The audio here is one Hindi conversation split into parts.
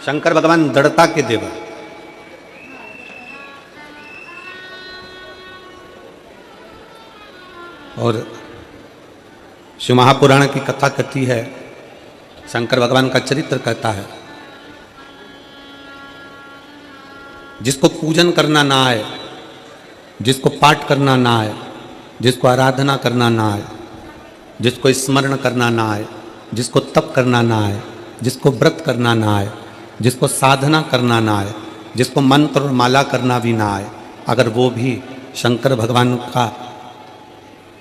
शंकर भगवान दृढ़ता के देवर। और शिव महापुराण की कथा कहती है, शंकर भगवान का चरित्र कहता है, जिसको पूजन करना ना आए, जिसको पाठ करना ना आए, जिसको आराधना करना ना आए, जिसको स्मरण करना ना आए, जिसको तप करना ना आए, जिसको व्रत करना ना आए, जिसको साधना करना ना आए, जिसको मंत्र और माला करना भी ना आए, अगर वो भी शंकर भगवान का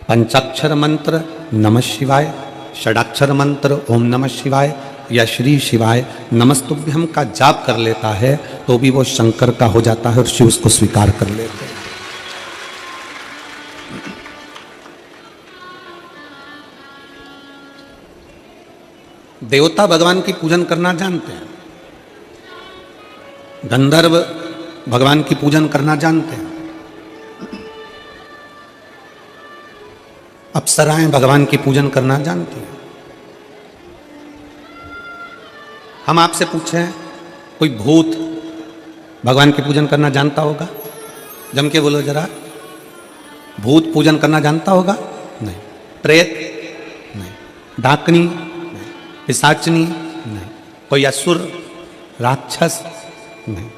पंचाक्षर मंत्र नमः शिवाय, षडाक्षर मंत्र ओम नमः शिवाय या श्री शिवाय नमस्तुभ्यम का जाप कर लेता है तो भी वो शंकर का हो जाता है और शिव उसको स्वीकार कर लेते हैं। देवता भगवान की पूजन करना जानते हैं, गंधर्व भगवान की पूजन करना जानते हैं, अप्सराएं भगवान की पूजन करना जानती हैं। हम आपसे पूछें, कोई भूत भगवान की पूजन करना जानता होगा? जम के बोलो जरा, भूत पूजन करना जानता होगा? नहीं। प्रेत? नहीं। डाकनी? नहीं। पिशाचनी? नहीं। कोई असुर राक्षस? नहीं।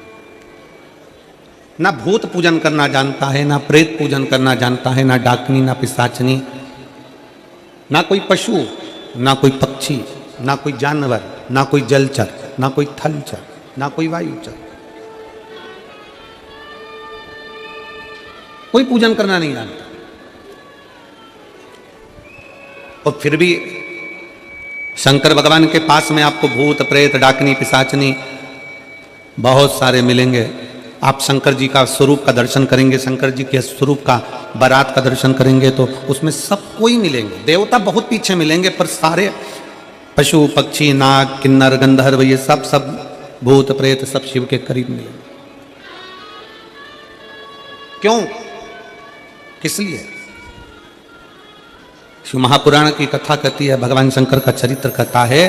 ना भूत पूजन करना जानता है, ना प्रेत पूजन करना जानता है, ना डाकनी, ना पिशाचनी, ना कोई पशु, ना कोई पक्षी, ना कोई जानवर, ना कोई जलचर, ना कोई थलचर, ना कोई वायुचर। कोई पूजन करना नहीं जानता। और फिर भी शंकर भगवान के पास में आपको भूत प्रेत डाकनी पिशाचनी बहुत सारे मिलेंगे। आप शंकर जी का स्वरूप का दर्शन करेंगे, शंकर जी के स्वरूप का बारात का दर्शन करेंगे तो उसमें सब कोई मिलेंगे। देवता बहुत पीछे मिलेंगे पर सारे पशु पक्षी नाग किन्नर गंधर्व ये सब भूत प्रेत सब शिव के करीब मिलेंगे। क्यों? किस लिए? शिव महापुराण की कथा कहती है, भगवान शंकर का चरित्र कहता है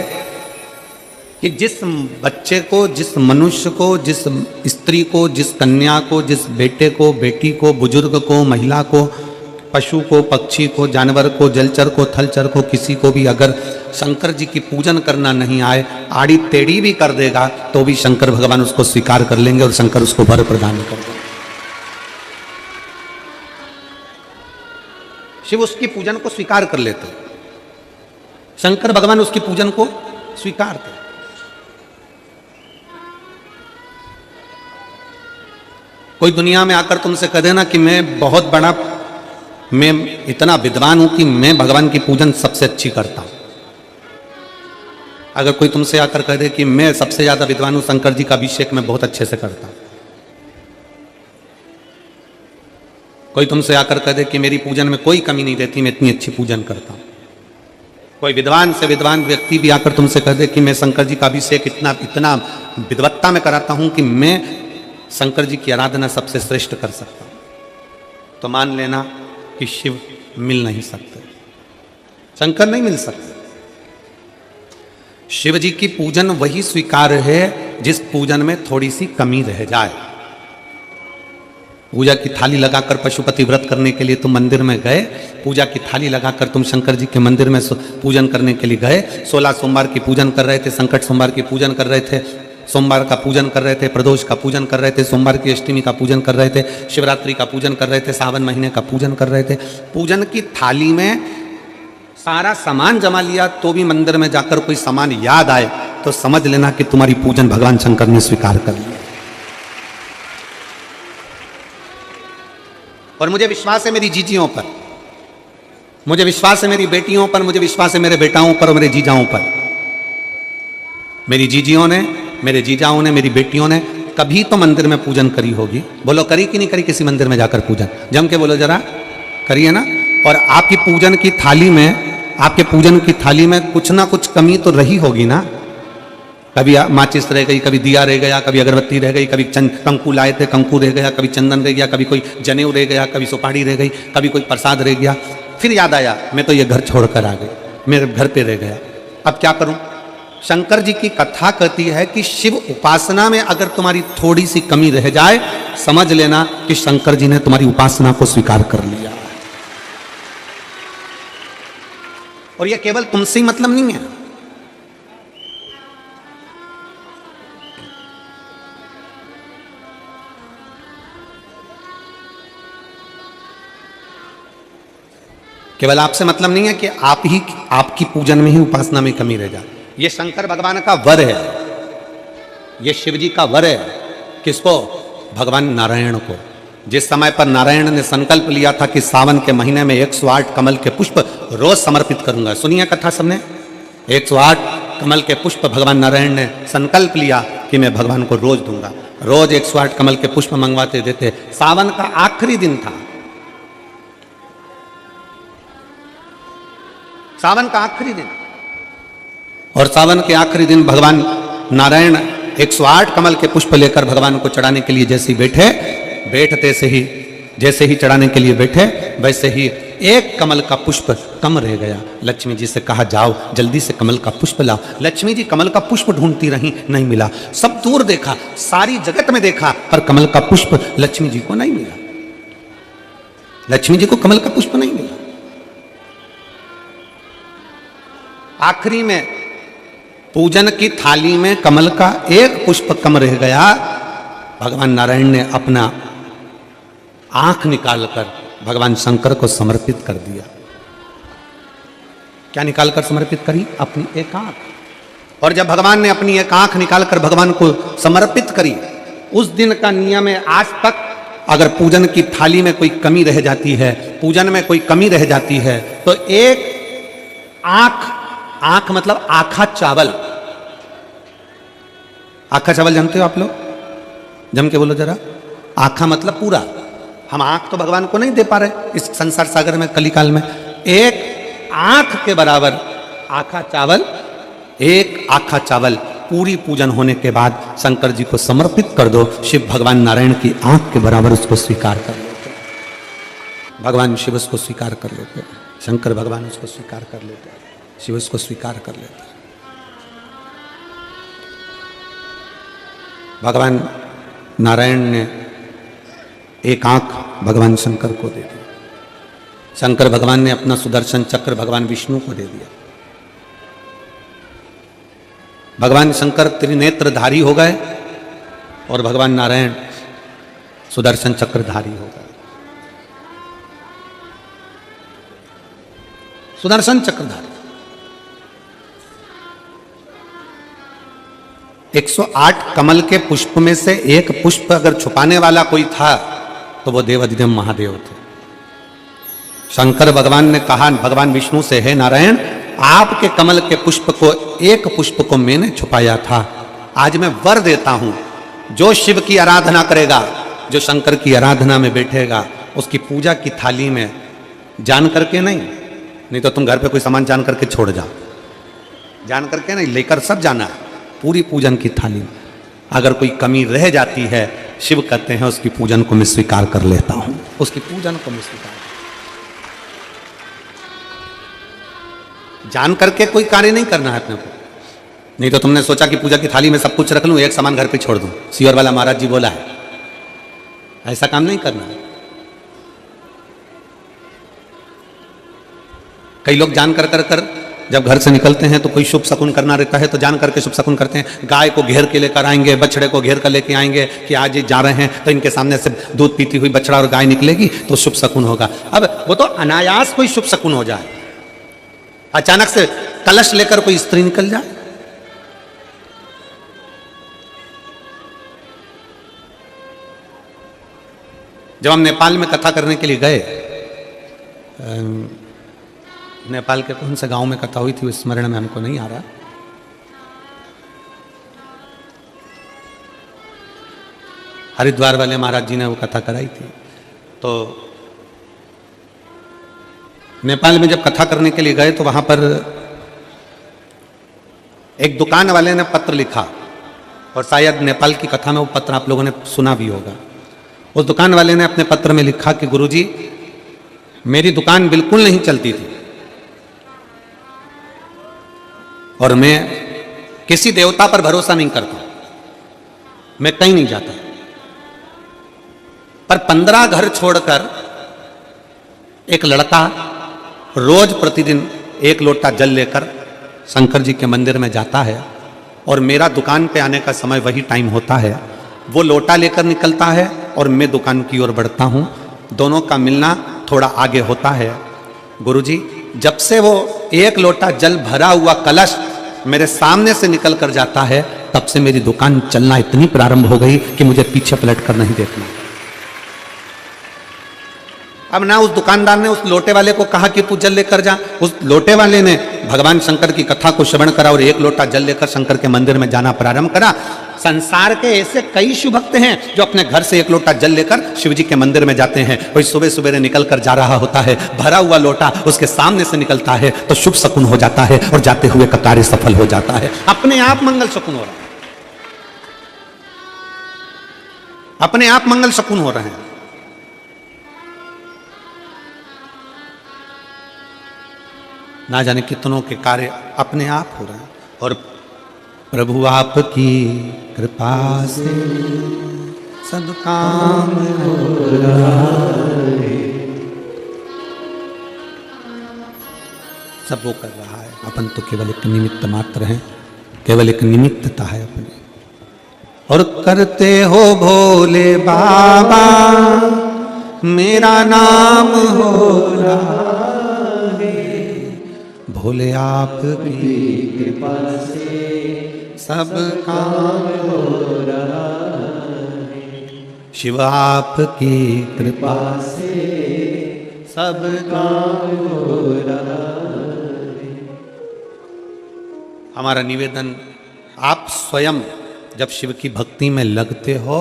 कि जिस बच्चे को, जिस मनुष्य को, जिस स्त्री को, जिस कन्या को, जिस बेटे को, बेटी को, बुजुर्ग को, महिला को, पशु को, पक्षी को, जानवर को, जलचर को, थलचर को, किसी को भी अगर शंकर जी की पूजन करना नहीं आए, आड़ी टेढ़ी भी कर देगा तो भी शंकर भगवान उसको स्वीकार कर लेंगे और शंकर उसको वर प्रदान कर देंगे। शिव उसकी पूजन को स्वीकार कर लेते, शंकर भगवान उसकी पूजन को स्वीकार करते। कोई दुनिया में आकर तुमसे कह देना कि मैं बहुत बड़ा, मैं इतना विद्वान हूं कि मैं भगवान की पूजन सबसे अच्छी करता हूं। अगर कोई तुमसे आकर कह दे कि मैं सबसे ज्यादा विद्वान हूं, शंकर जी का अभिषेक मैं बहुत अच्छे से करता हूं। कोई तुमसे आकर कह दे कि मेरी पूजन में कोई कमी नहीं रहती, मैं इतनी अच्छी पूजन करता हूं। कोई विद्वान से विद्वान व्यक्ति भी आकर तुमसे कह दे कि मैं शंकर जी का अभिषेक इतना विद्वत्ता में कराता हूं कि मैं शंकर जी की आराधना सबसे श्रेष्ठ कर सकता हूं, तो मान लेना कि शिव मिल नहीं सकते, शंकर नहीं मिल सकते। शिव जी की पूजन वही स्वीकार है जिस पूजन में थोड़ी सी कमी रह जाए। पूजा की थाली लगाकर पशुपति व्रत करने के लिए तुम मंदिर में गए, पूजा की थाली लगाकर तुम शंकर जी के मंदिर में पूजन करने के लिए गए, 16 सोमवार की पूजन कर रहे थे, संकट सोमवार की पूजन कर रहे थे, सोमवार का पूजन कर रहे थे, प्रदोष का पूजन कर रहे थे, सोमवार की अष्टमी का पूजन कर रहे थे, शिवरात्रि का पूजन कर रहे थे, सावन महीने का पूजन कर रहे थे। पूजन की थाली में सारा सामान जमा लिया तो भी मंदिर में जाकर कोई सामान याद आए तो समझ लेना कि तुम्हारी पूजन भगवान शंकर ने स्वीकार कर लिया। और मुझे विश्वास है मेरी जीजियों पर, मुझे विश्वास है मेरी बेटियों पर, मुझे विश्वास है मेरे बेटाओं पर और मेरे जीजाओं पर। मेरी जीजियों ने, मेरे जीजाओं ने, मेरी बेटियों ने कभी तो मंदिर में पूजन करी होगी। बोलो करी कि नहीं करी किसी मंदिर में जाकर पूजन? जम के बोलो जरा, करिए ना। और आपकी पूजन की थाली में, आपके पूजन की थाली में कुछ ना कुछ कमी तो रही होगी ना। कभी माचिस रह गई, कभी दिया रह गया, कभी अगरबत्ती रह गई, कभी कंकु लाए थे कंकु रह गया, कभी चंदन रह गया, कभी कोई जनेऊ रह गया, कभी सुपारी रह गई, कभी कोई प्रसाद रह गया। फिर याद आया मैं तो ये घर छोड़कर आ गई, मेरे घर पे रह गया, अब क्या करूं? शंकर जी की कथा कहती है कि शिव उपासना में अगर तुम्हारी थोड़ी सी कमी रह जाए, समझ लेना कि शंकर जी ने तुम्हारी उपासना को स्वीकार कर लिया। और यह केवल तुमसे ही मतलब नहीं है, केवल आपसे मतलब नहीं है कि आप ही आपकी पूजन में ही उपासना में कमी रह जाए। ये शंकर भगवान का वर है, ये शिव जी का वर है। किसको? भगवान नारायण को। जिस समय पर नारायण ने संकल्प लिया था कि सावन के महीने में 108 कमल के पुष्प रोज समर्पित करूंगा, सुनिए कथा सबने, 108 कमल के पुष्प भगवान नारायण ने संकल्प लिया कि मैं भगवान को रोज दूंगा। रोज 108 कमल के पुष्प मंगवाते देते। सावन का आखिरी दिन था, सावन का आखिरी दिन, और सावन के आखिरी दिन भगवान नारायण 108 कमल के पुष्प लेकर भगवान को चढ़ाने के लिए जैसे ही बैठते से ही जैसे ही चढ़ाने के लिए बैठे, वैसे ही एक कमल का पुष्प कम रह गया। लक्ष्मी जी से कहा जाओ जल्दी से कमल का पुष्प लाओ। लक्ष्मी जी कमल का पुष्प ढूंढती रही, नहीं मिला। सब दूर देखा, सारी जगत में देखा, पर कमल का पुष्प लक्ष्मी जी को नहीं मिला। लक्ष्मी जी को कमल का पुष्प नहीं मिला। आखिरी में पूजन की थाली में कमल का एक पुष्प कम रह गया। भगवान नारायण ने अपना आंख निकालकर भगवान शंकर को समर्पित कर दिया। क्या निकालकर समर्पित करी? अपनी एक आंख। और जब भगवान ने अपनी एक आंख निकालकर भगवान को समर्पित करी, उस दिन का नियम है आज तक, अगर पूजन की थाली में कोई कमी रह जाती है, पूजन में कोई कमी रह जाती है, तो एक आंख मतलब आखा चावल। आखा चावल जानते हो आप लोग? जम के बोलो जरा। आखा मतलब पूरा। हम आंख तो भगवान को नहीं दे पा रहे इस संसार सागर में, कलिकाल में। एक आंख के बराबर आखा चावल, एक आखा चावल पूरी पूजन होने के बाद शंकर जी को समर्पित कर दो। शिव भगवान नारायण की आंख के बराबर उसको स्वीकार कर लेते, भगवान शिव उसको स्वीकार कर लेते, शंकर भगवान उसको स्वीकार कर लेते, शिव उसको स्वीकार कर लेते। भगवान नारायण ने एक आंख भगवान शंकर को दे दी। शंकर भगवान ने अपना सुदर्शन चक्र भगवान विष्णु को दे दिया। भगवान शंकर त्रिनेत्रधारी हो गए और भगवान नारायण सुदर्शन चक्रधारी हो गए। सुदर्शन चक्रधारी 108 कमल के पुष्प में से एक पुष्प अगर छुपाने वाला कोई था तो वो देवाधिदेव महादेव थे। शंकर भगवान ने कहा भगवान विष्णु से, हे नारायण, आपके कमल के पुष्प को, एक पुष्प को मैंने छुपाया था। आज मैं वर देता हूं, जो शिव की आराधना करेगा, जो शंकर की आराधना में बैठेगा, उसकी पूजा की थाली में जान करके नहीं तो तुम घर पे कोई सामान जान करके छोड़ जाओ, जान करके नहीं, लेकर सब जाना है। पूरी पूजन की थाली में अगर कोई कमी रह जाती है, शिव कहते हैं उसकी पूजन को मैं स्वीकार कर लेता हूं, उसकी पूजन को मैं स्वीकार। जान करके कोई कार्य नहीं करना है अपने को। नहीं तो तुमने सोचा कि पूजा की थाली में सब कुछ रख लूं, एक सामान घर पे छोड़ दूं, सियोर वाला महाराज जी बोला है, ऐसा काम नहीं करना है। कई लोग जान कर जब घर से निकलते हैं तो कोई शुभ शकुन करना रहता है तो जान करके शुभ शकुन करते हैं। गाय को घेर के लेकर आएंगे, बछड़े को घेर कर लेके आएंगे कि आज ये जा रहे हैं तो इनके सामने से दूध पीती हुई बछड़ा और गाय निकलेगी तो शुभ शकुन होगा। अब वो तो अनायास कोई शुभ शकुन हो जाए, अचानक से कलश लेकर कोई स्त्री निकल जाए, जब हम नेपाल में कथा करने के लिए गए, नेपाल के कौन से गांव में कथा हुई थी, स्मरण में हमको नहीं आ रहा, हरिद्वार वाले महाराज जी ने वो कथा कराई थी। तो नेपाल में जब कथा करने के लिए गए तो वहां पर एक दुकान वाले ने पत्र लिखा, और शायद नेपाल की कथा में वो पत्र आप लोगों ने सुना भी होगा। उस दुकान वाले ने अपने पत्र में लिखा कि गुरुजी, मेरी दुकान बिल्कुल नहीं चलती थी और मैं किसी देवता पर भरोसा नहीं करता, मैं कहीं नहीं जाता, पर 15 घर छोड़कर एक लड़का रोज प्रतिदिन 1 लोटा जल लेकर शंकर जी के मंदिर में जाता है और मेरा दुकान पे आने का समय वही टाइम होता है। वो लोटा लेकर निकलता है और मैं दुकान की ओर बढ़ता हूँ, दोनों का मिलना थोड़ा आगे होता है। गुरुजी, जब से वो 1 लोटा जल भरा हुआ कलश मेरे सामने से निकल कर जाता है, तब से मेरी दुकान चलना इतनी प्रारंभ हो गई कि मुझे पीछे पलट कर नहीं देखना। अब ना उस दुकानदार ने उस लोटे वाले को कहा कि तू जल लेकर जा, उस लोटे वाले ने भगवान शंकर की कथा को श्रवण करा और 1 लोटा जल लेकर शंकर के मंदिर में जाना प्रारंभ करा। संसार के ऐसे कई शिव भक्त हैं जो अपने घर से 1 लोटा जल लेकर शिव जी के मंदिर में जाते हैं। कोई सुबह सुबह निकल कर जा रहा होता है, भरा हुआ लोटा उसके सामने से निकलता है तो शुभ शकुन हो जाता है और जाते हुए का कार्य सफल हो जाता है। अपने आप मंगल शकुन हो रहा है, अपने आप मंगल शकुन हो रहे हैं। ना जाने कितनों के कार्य अपने आप हो रहे हैं। और प्रभु आपकी कृपा से सब काम हो रहा है, सब वो कर रहा है, अपन तो केवल एक निमित्त मात्र हैं, केवल एक निमित्तता है अपनी। और करते हो भोले बाबा मेरा नाम हो रहा, भोले आपकी कृपा से सब काम हो रहा है, शिव आपकी कृपा से सब काम हो रहा है। हमारा निवेदन, आप स्वयं जब शिव की भक्ति में लगते हो,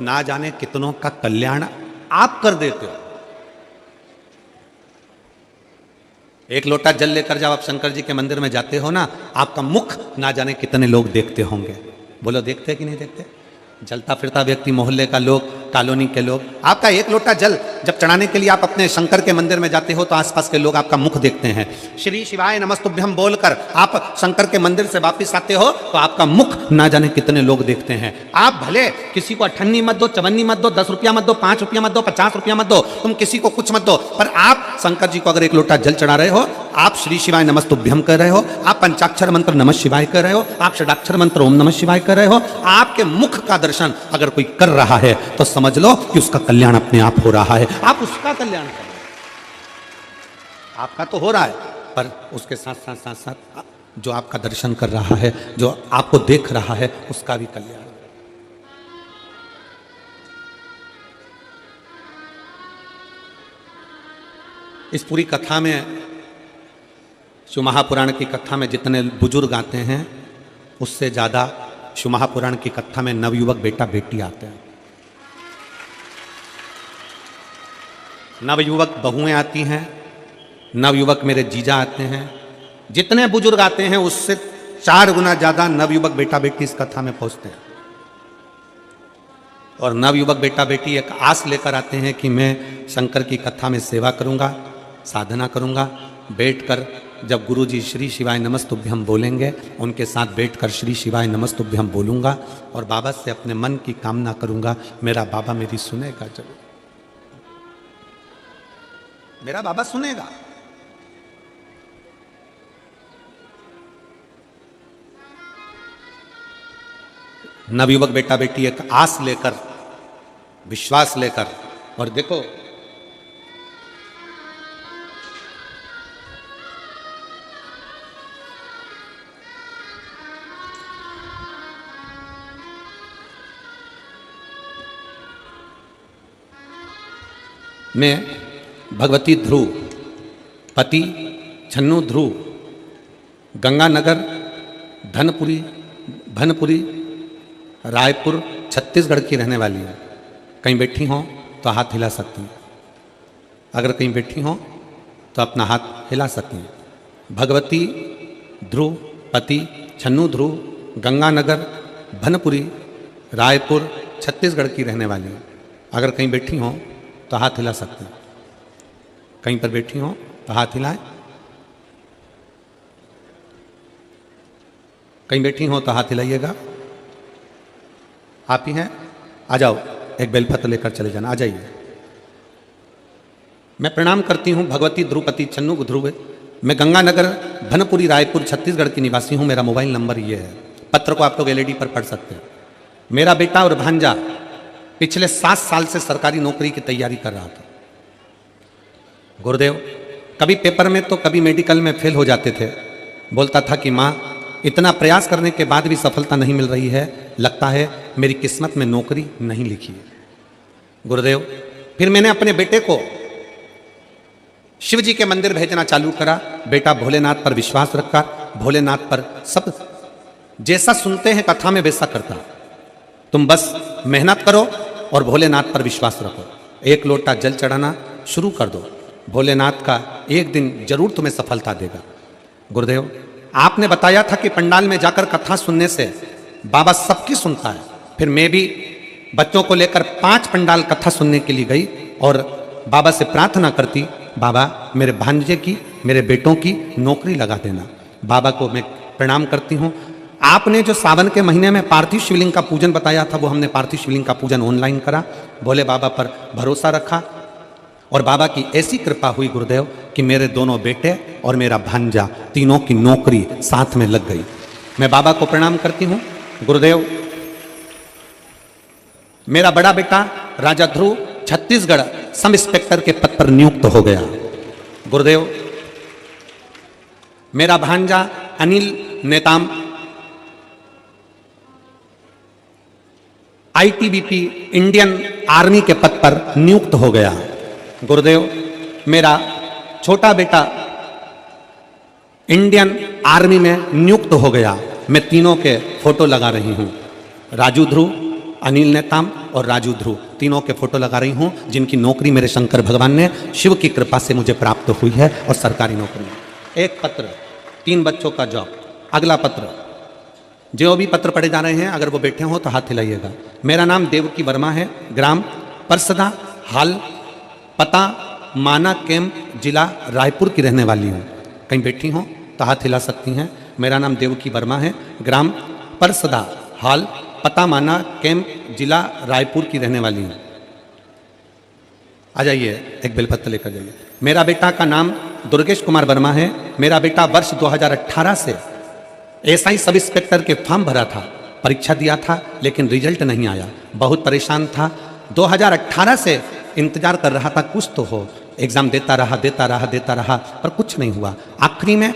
ना जाने कितनों का कल्याण आप कर देते हो। 1 लोटा जल लेकर जब आप शंकर जी के मंदिर में जाते हो ना, आपका मुख ना जाने कितने लोग देखते होंगे। बोलो, देखते कि नहीं देखते? जलता फिरता व्यक्ति, मोहल्ले का लोग, कॉलोनी के लोग, आपका 1 लोटा जल जब चढ़ाने के लिए आप अपने शंकर के मंदिर में जाते हो तो आसपास के लोग आपका मुख देखते हैं। श्री शिवाय नमस्तुभ्यम बोलकर आप शंकर के मंदिर से वापस आते हो तो आपका मुख ना जाने कितने लोग देखते हैं। आप भले किसी को 58 मत दो, 54 मत दो, 10 रुपया मत दो, 5 रुपया मत दो, 50 रुपया मत दो, तुम किसी को कुछ मत दो, पर आप शंकर जी को अगर 1 लोटा जल चढ़ा रहे हो, आप श्री शिवाय नमस्तुभ्यम कर रहे हो, आप पंचाक्षर मंत्र नमः शिवाय कर रहे हो, आप षडाक्षर मंत्र ओम नमः शिवाय कर रहे हो, आपके मुख का दर्शन अगर कोई कर रहा है तो समझ लो कि उसका कल्याण अपने आप हो रहा है। आप उसका कल्याण कर रहे हो, आपका तो हो रहा है, पर उसके साथ साथ साथ साथ जो आपका दर्शन कर रहा है, जो आपको देख रहा है, उसका भी कल्याण। इस पूरी कथा में, शिव महापुराण की कथा में जितने बुजुर्ग आते हैं, उससे ज्यादा शिव महापुराण की कथा में नवयुवक बेटा बेटी आते हैं। नवयुवक बहुएं आती हैं, नवयुवक मेरे जीजा आते हैं। जितने बुजुर्ग आते हैं उससे 4 गुना ज्यादा नवयुवक बेटा बेटी इस कथा में पहुंचते हैं। और नवयुवक बेटा बेटी एक आस लेकर आते हैं कि मैं शंकर की कथा में सेवा करूंगा, साधना करूंगा, बैठकर जब गुरुजी श्री शिवाय नमस्तुभ्यम बोलेंगे, उनके साथ बैठकर श्री शिवाय नमस्तुभ्यम बोलूंगा और बाबा से अपने मन की कामना करूंगा। मेरा बाबा मेरी सुनेगा जरूर, मेरा बाबा सुनेगा। नवयुवक बेटा बेटी एक आस लेकर, विश्वास लेकर, और देखो मैं भगवती ध्रुव, पति छन्नू ध्रुव, गंगानगर, भनपुरी, रायपुर, छत्तीसगढ़ की रहने वाली है। कहीं बैठी हो तो हाथ हिला सकती हैं, अगर कहीं बैठी हो तो अपना हाथ हिला सकती हैं। भगवती ध्रुव, पति छन्नू ध्रुव, गंगानगर, भनपुरी, रायपुर, छत्तीसगढ़ की रहने वाली है। अगर कहीं बैठी हो तो हाथ हिला सकते हैं, कहीं पर बैठी हो तो हाथ हिलाएं। कहीं बैठी हो तो हाथ हिलाइएगा। आप ही हैं, आ जाओ, एक बेलपत्र लेकर चले जाना, आ जाइए। मैं प्रणाम करती हूँ भगवती द्रुपति चन्नू ध्रुव। मैं गंगानगर भनपुरी रायपुर छत्तीसगढ़ की निवासी हूँ। मेरा मोबाइल नंबर ये है। पत्र को आप लोग एलईडी पर पढ़ सकते हैं। मेरा बेटा और भांजा पिछले 7 साल से सरकारी नौकरी की तैयारी कर रहा था। गुरुदेव, कभी पेपर में तो कभी मेडिकल में फेल हो जाते थे। बोलता था कि माँ, इतना प्रयास करने के बाद भी सफलता नहीं मिल रही है, लगता है मेरी किस्मत में नौकरी नहीं लिखी है। गुरुदेव, फिर मैंने अपने बेटे को शिव जी के मंदिर भेजना चालू करा। बेटा भोलेनाथ पर विश्वास रखा, भोलेनाथ पर सब जैसा सुनते हैं कथा में वैसा करता। तुम बस मेहनत करो और भोलेनाथ पर विश्वास रखो। एक लोटा जल चढ़ाना शुरू कर दो, भोलेनाथ का एक दिन जरूर तुम्हें सफलता देगा। गुरुदेव, आपने बताया था कि पंडाल में जाकर कथा सुनने से बाबा सबकी सुनता है। फिर मैं भी बच्चों को लेकर 5 पंडाल कथा सुनने के लिए गई और बाबा से प्रार्थना करती, बाबा मेरे भांजे की, मेरे बेटों की नौकरी लगा देना। बाबा को मैं प्रणाम करती हूँ। आपने जो सावन के महीने में पार्थिव शिवलिंग का पूजन बताया था, वो हमने पार्थिव शिवलिंग का पूजन ऑनलाइन करा। भोले बाबा पर भरोसा रखा और बाबा की ऐसी कृपा हुई गुरुदेव कि मेरे दोनों बेटे और मेरा भांजा तीनों की नौकरी साथ में लग गई। मैं बाबा को प्रणाम करती हूँ। गुरुदेव, मेरा बड़ा बेटा राजा ध्रुव छत्तीसगढ़ सब इंस्पेक्टर के पद पर नियुक्त हो गया। गुरुदेव, मेरा भांजा Anil Netam ITBP Indian army के पद पर नियुक्त हो गया। गुरुदेव, मेरा छोटा बेटा इंडियन आर्मी में नियुक्त हो गया। मैं तीनों के फोटो लगा रही हूं। राजू ध्रुव, अनिल नेताम और राजू ध्रुव, तीनों के फोटो लगा रही हूं, जिनकी नौकरी मेरे शंकर भगवान ने शिव की कृपा से मुझे प्राप्त हुई है और सरकारी नौकरी। एक पत्र, 3 बच्चों का जॉब। अगला पत्र, जो भी पत्र पढ़े जा रहे हैं अगर वो बैठे हो तो हाथ हिलाइएगा। मेरा नाम देवकी वर्मा है, ग्राम परसदा, हाल पता माना कैंप, जिला रायपुर की रहने वाली हूँ। कहीं बैठी हो तो हाथ हिला सकती हैं। मेरा नाम देवकी वर्मा है, ग्राम परसदा, हाल पता माना कैंप, जिला रायपुर की रहने वाली हूँ। आ जाइए, एक बेलपत्र लेकर जाइए। मेरा बेटा का नाम दुर्गेश कुमार वर्मा है। मेरा बेटा वर्ष 2018 से एसआई सब इंस्पेक्टर के फॉर्म भरा था, परीक्षा दिया था लेकिन रिजल्ट नहीं आया। बहुत परेशान था। 2018 से इंतजार कर रहा था कुछ तो हो। एग्जाम देता रहा पर कुछ नहीं हुआ। आखिरी में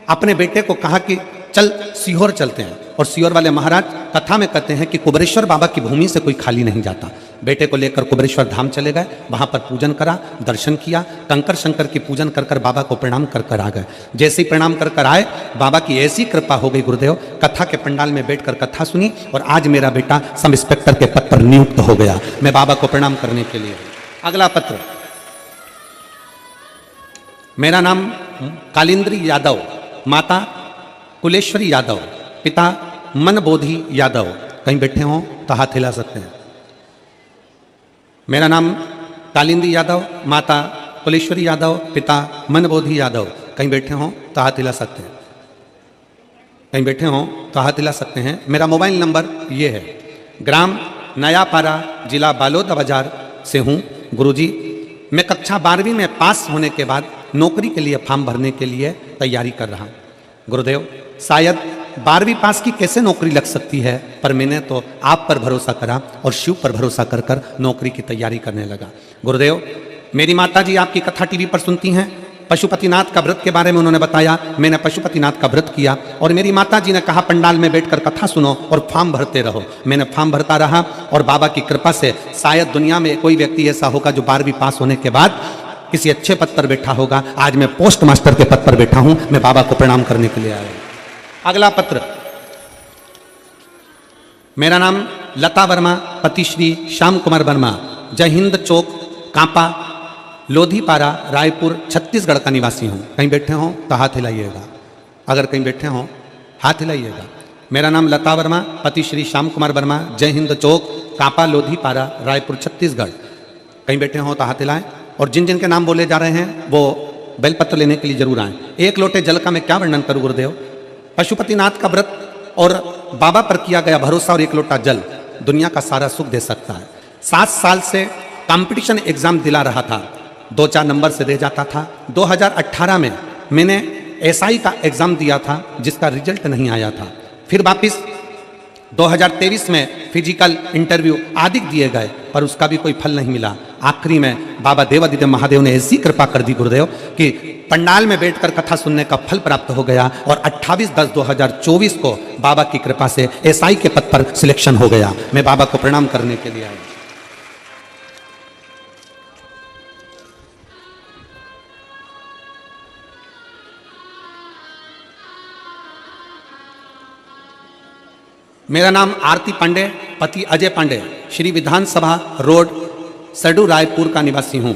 अपने बेटे को कहा कि चल सीहोर चलते हैं, और सीहोर वाले महाराज कथा में कहते हैं कि कुबरेश्वर बाबा की भूमि से कोई खाली नहीं जाता। बेटे को लेकर कुबरेश्वर धाम चले गए, वहां पर पूजन करा, दर्शन किया, कंकर शंकर की पूजन कर कर बाबा को प्रणाम कर कर आ गए। जैसे ही प्रणाम कर कर आए, बाबा की ऐसी कृपा हो गई गुरुदेव, कथा के पंडाल में बैठकर कथा सुनी और आज मेरा बेटा सब इंस्पेक्टर के पद पर नियुक्त हो गया। मैं बाबा को प्रणाम करने के लिए। अगला पत्र, मेरा नाम कालिंद्री यादव, माता कुलेश्वरी यादव, पिता मनबोधि यादव। कहीं बैठे हों तो हाथ हिला सकते हैं। मेरा नाम कालिंदी यादव, माता कुलेश्वरी यादव, पिता मनबोधि यादव। कहीं बैठे हों तो हाथ हिला सकते हैं। कहीं बैठे हों तो हाथ हिला सकते हैं। मेरा मोबाइल नंबर ये है। ग्राम नयापारा, जिला बालोद बाजार से हूँ। गुरुजी, मैं कक्षा 12वीं में पास होने के बाद नौकरी के लिए फॉर्म भरने के लिए तैयारी कर रहा हूँ। गुरुदेव, शायद 12वीं पास की कैसे नौकरी लग सकती है, पर मैंने तो आप पर भरोसा करा और शिव पर भरोसा कर कर नौकरी की तैयारी करने लगा। गुरुदेव, मेरी माता जी आपकी कथा टीवी पर सुनती हैं। पशुपतिनाथ का व्रत के बारे में उन्होंने बताया। मैंने पशुपतिनाथ का व्रत किया और मेरी माता जी ने कहा पंडाल में बैठकर कथा सुनो और फॉर्म भरते रहो। मैंने फॉर्म भरता रहा और बाबा की कृपा से शायद दुनिया में कोई व्यक्ति ऐसा होगा जो 12वीं पास होने के बाद किसी अच्छे पद पर बैठा होगा। आज मैं पोस्ट मास्टर के पद पर बैठा हूं। मैं बाबा को प्रणाम करने के लिए आया हूं। अगला पत्र, मेरा नाम लता वर्मा, पति श्री श्याम कुमार वर्मा, जय हिंद चौक, कांपा, लोधीपारा, रायपुर, छत्तीसगढ़ का निवासी हूँ। कहीं बैठे हों तो हाथ हिलाइएगा। अगर कहीं बैठे हों हाथ हिलाइएगा। मेरा नाम लता वर्मा, पति श्री श्याम कुमार वर्मा, जय हिंद चौक, कांपा, लोधीपारा, रायपुर, छत्तीसगढ़। कहीं बैठे हों तो हाथ हिलाएं। और जिन जिन के नाम बोले जा रहे हैं वो बेलपत्र लेने के लिए जरूर आएं। एक लोटे जल का मैं क्या वर्णन करूं गुरुदेव। पशुपतिनाथ का व्रत और बाबा पर किया गया भरोसा और एक लोटा जल दुनिया का सारा सुख दे सकता है। 7 साल से कंपटीशन एग्जाम दिला रहा था, 2-4 नंबर से दे जाता था। 2018 में मैंने एसआई का एग्जाम दिया था जिसका रिजल्ट नहीं आया था। फिर वापिस 2023 में फिजिकल इंटरव्यू आदि दिए गए पर उसका भी कोई फल नहीं मिला। आखिरी में बाबा देवादिदेव महादेव ने ऐसी कृपा कर दी गुरुदेव कि पंडाल में बैठकर कथा सुनने का फल प्राप्त हो गया और 28/10/2024 को बाबा की कृपा से एसआई के पद पर सिलेक्शन हो गया। मैं बाबा को प्रणाम करने के लिए आया। मेरा नाम आरती पांडे, पति अजय पांडे, श्री विधानसभा रोड, सड्डू रायपुर का निवासी हूँ।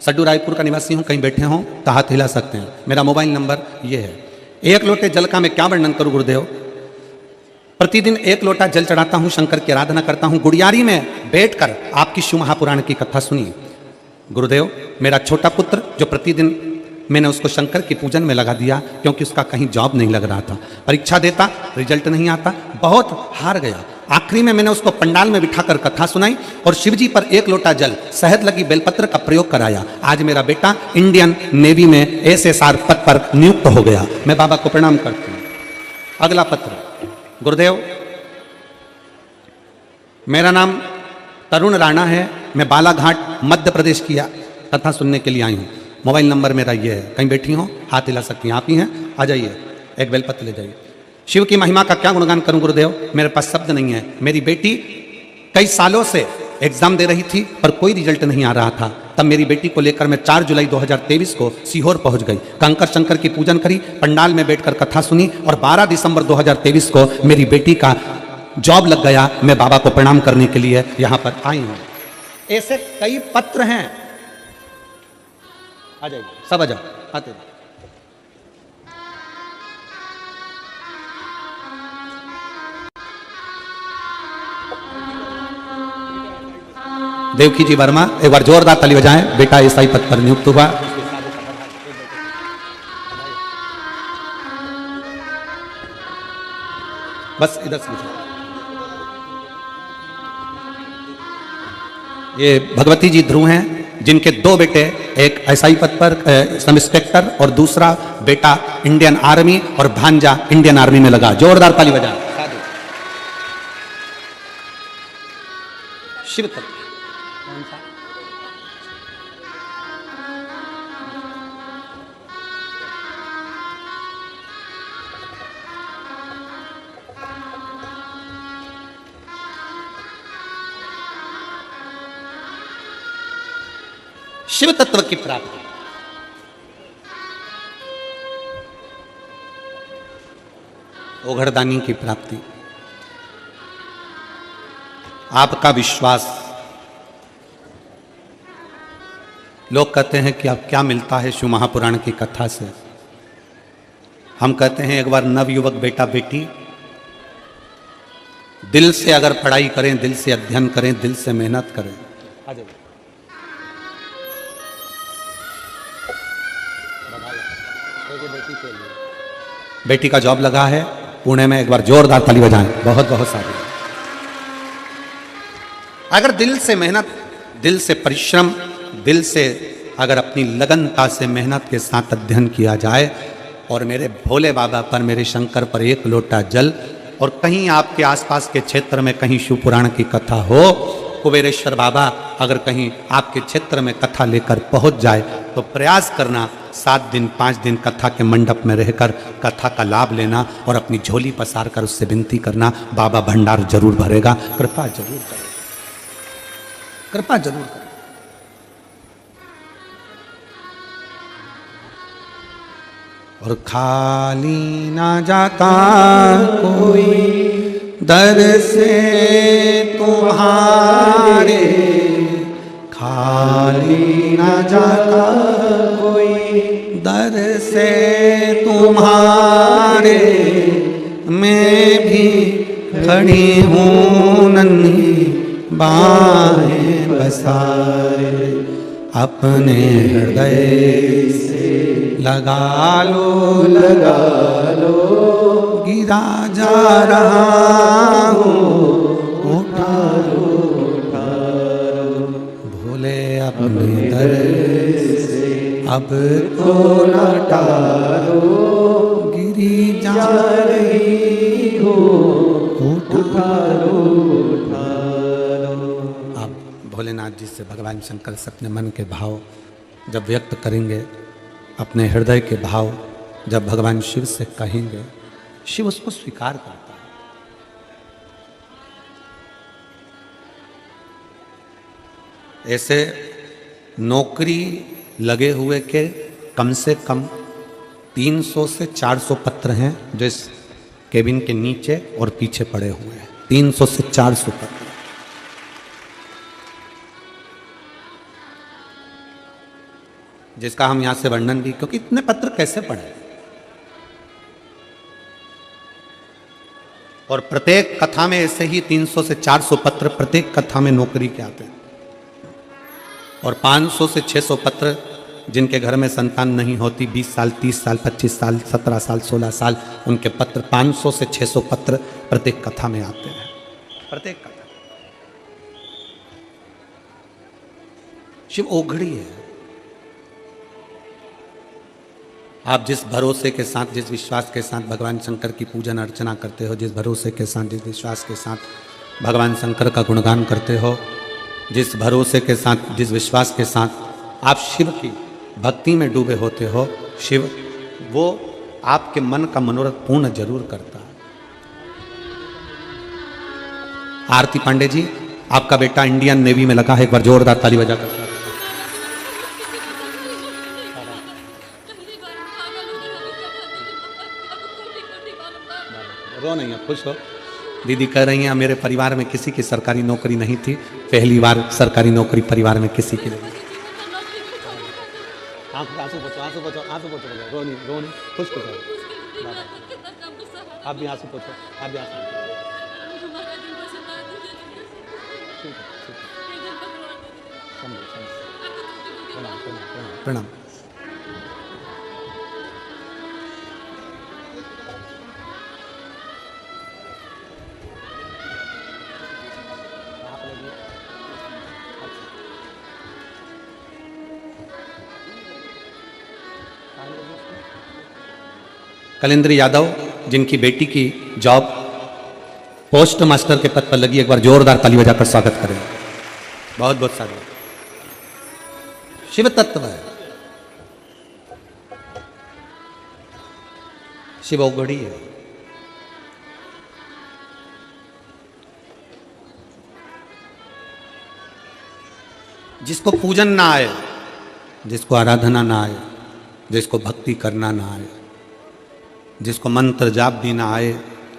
सड्डू रायपुर का निवासी हूँ, कहीं बैठे हों तो हाथ हिला सकते हैं। मेरा मोबाइल नंबर ये है। 1 लोटे जल का मैं क्या वर्णन करूँ गुरुदेव। प्रतिदिन 1 लोटा जल चढ़ाता हूँ, शंकर की आराधना करता हूँ। गुड़ियारी में बैठकर आपकी शिव महापुराण की कथा सुनी गुरुदेव। मेरा छोटा पुत्र जो प्रतिदिन मैंने उसको शंकर की पूजन में लगा दिया क्योंकि उसका कहीं जॉब नहीं लग रहा था। परीक्षा देता, रिजल्ट नहीं आता, बहुत हार गया। आखिरी में मैंने उसको पंडाल में बिठाकर कथा सुनाई और शिवजी पर 1 लोटा जल, शहद लगी बेलपत्र का प्रयोग कराया। आज मेरा बेटा इंडियन नेवी में SSR पद पर नियुक्त हो गया। मैं बाबा को प्रणाम करती हूँ। अगला पत्र गुरुदेव, मेरा नाम तरुण राणा है, मैं बालाघाट मध्य प्रदेश की कथा सुनने के लिए आई हूँ। मोबाइल नंबर मेरा ये है, कहीं बैठी हो हाथ हिला सकती हैं। आप ही हैं, आ जाइए, एक बेलपत्र ले जाइए। शिव की महिमा का क्या गुणगान करूं गुरुदेव, मेरे पास शब्द नहीं है। मेरी बेटी कई सालों से एग्जाम दे रही थी पर कोई रिजल्ट नहीं आ रहा था। तब मेरी बेटी को लेकर मैं 4 जुलाई 2023 को सीहोर पहुंच गई। कंकर शंकर की पूजन करी, पंडाल में बैठकर कथा सुनी और 12 दिसंबर 2023 को मेरी बेटी का जॉब लग गया। मैं बाबा को प्रणाम करने के लिए यहाँ पर आई हूँ। ऐसे कई पत्र हैं, आ जाइए, सब आ जाओ, आते हैं। देवकी जी वर्मा, एक बार जोरदार ताली बजाएं। बेटा एसआई पद पर नियुक्त हुआ। बस इधर से ये भगवती जी ध्रुव हैं जिनके 2 बेटे, एक एसआई पद पर सब इंस्पेक्टर और दूसरा बेटा इंडियन आर्मी और भांजा इंडियन आर्मी में लगा। जोरदार ताली बजा। शिव तत्व शिव तत्व की प्राप्ति। ओघड़दानी की प्राप्ति। आपका विश्वास। लोग कहते हैं कि अब क्या मिलता है शिव महापुराण की कथा से। हम कहते हैं एक बार नवयुवक बेटा बेटी दिल से अगर पढ़ाई करें, दिल से अध्ययन करें, दिल से मेहनत करें। बेटी का जॉब लगा है पुणे में, एक बार जोरदार ताली बजाएं। बहुत बहुत सारी। अगर दिल से मेहनत, दिल से परिश्रम, दिल से अगर अपनी लगनता से मेहनत के साथ अध्ययन किया जाए और मेरे भोले बाबा पर, मेरे शंकर पर 1 लोटा जल, और कहीं आपके आसपास के क्षेत्र में कहीं शिव पुराण की कथा हो, कुबेरेश्वर बाबा अगर कहीं आपके क्षेत्र में कथा लेकर पहुंच जाए तो प्रयास करना 7 दिन 5 दिन कथा के मंडप में रहकर कथा का लाभ लेना और अपनी झोली पसार कर उससे विनती करना, बाबा भंडार जरूर भरेगा। कृपा जरूर करें, कृपा जरूर करें। और खाली ना जाता कोई दर से तुम्हारे, खाली ना जाता कोई दर से तुम्हारे, मैं भी खड़ी हूँ नन्ही बाहें बसाए, अपने हृदय से लगा लो, लगा लो, गिरा का जा रहा हूँ, उठा लो भोले अपने दर से अब तो न टालो, गिरी जा रही हो, उठा लो। आप भोलेनाथ जी से भगवान शंकर से अपने मन के भाव जब व्यक्त करेंगे, अपने हृदय के भाव जब भगवान शिव से कहेंगे, शिव उसको स्वीकार करता है। ऐसे नौकरी लगे हुए के कम से कम 300 से 400 पत्र हैं जो इस केबिन के नीचे और पीछे पड़े हुए हैं। 300 से 400 पत्र, जिसका हम यहां से वर्णन भी, क्योंकि इतने पत्र कैसे पढ़े। और प्रत्येक कथा में ऐसे ही 300 से 400 पत्र प्रत्येक कथा में नौकरी के आते हैं। और 500 से 600 पत्र जिनके घर में संतान नहीं होती, 20 साल 30 साल 25 साल 17 साल 16 साल, उनके पत्र 500 से 600 पत्र प्रत्येक कथा में आते हैं। प्रत्येक कथा शिव ओघड़ी है। आप जिस भरोसे के साथ, जिस विश्वास के साथ भगवान शंकर की पूजन अर्चना करते हो, जिस भरोसे के साथ, जिस विश्वास के साथ भगवान शंकर का गुणगान करते हो, जिस भरोसे के साथ, जिस विश्वास के साथ आप शिव की भक्ति में डूबे होते हो, शिव वो आपके मन का मनोरथ पूर्ण जरूर करता है। आरती पांडे जी, आपका बेटा इंडियन नेवी में लगा है, एक बार जोरदार ताली बजाकर। रो नहीं है, खुश हो। दीदी कह रही हैं मेरे परिवार में किसी की सरकारी नौकरी नहीं थी, पहली बार सरकारी नौकरी परिवार में किसी की नहीं। आंसू पोछो, आंसू पोछो, आंसू पोछो, रो नहीं, रो नहीं, खुश खुश हो। आप भी आंसू पोछो, आप भी आंसू पोछो। प्रणाम प्रणाम। कलेंद्र यादव, जिनकी बेटी की जॉब पोस्ट मास्टर के पद पर लगी, एक बार जोरदार ताली बजाकर स्वागत करें। बहुत बहुत स्वागत। शिव तत्व है, शिव ओघड़ी है। जिसको पूजन ना आए, जिसको आराधना ना आए, जिसको भक्ति करना ना आए, जिसको मंत्र जाप भी ना आए,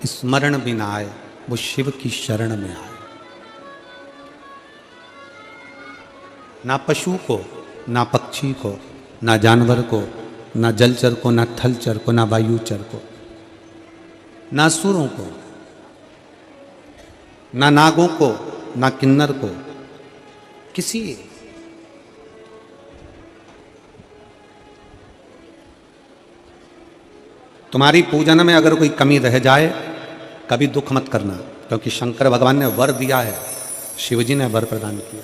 स्मरण भी ना आए, वो शिव की शरण में आए। ना पशु को, ना पक्षी को, ना जानवर को, ना जलचर को, ना थलचर को, ना वायुचर को, ना असुरों को, ना नागों को, ना किन्नर को, किसी तुम्हारी पूजन में अगर कोई कमी रह जाए, कभी दुख मत करना, क्योंकि शंकर भगवान ने वर दिया है, शिवजी ने वर प्रदान किया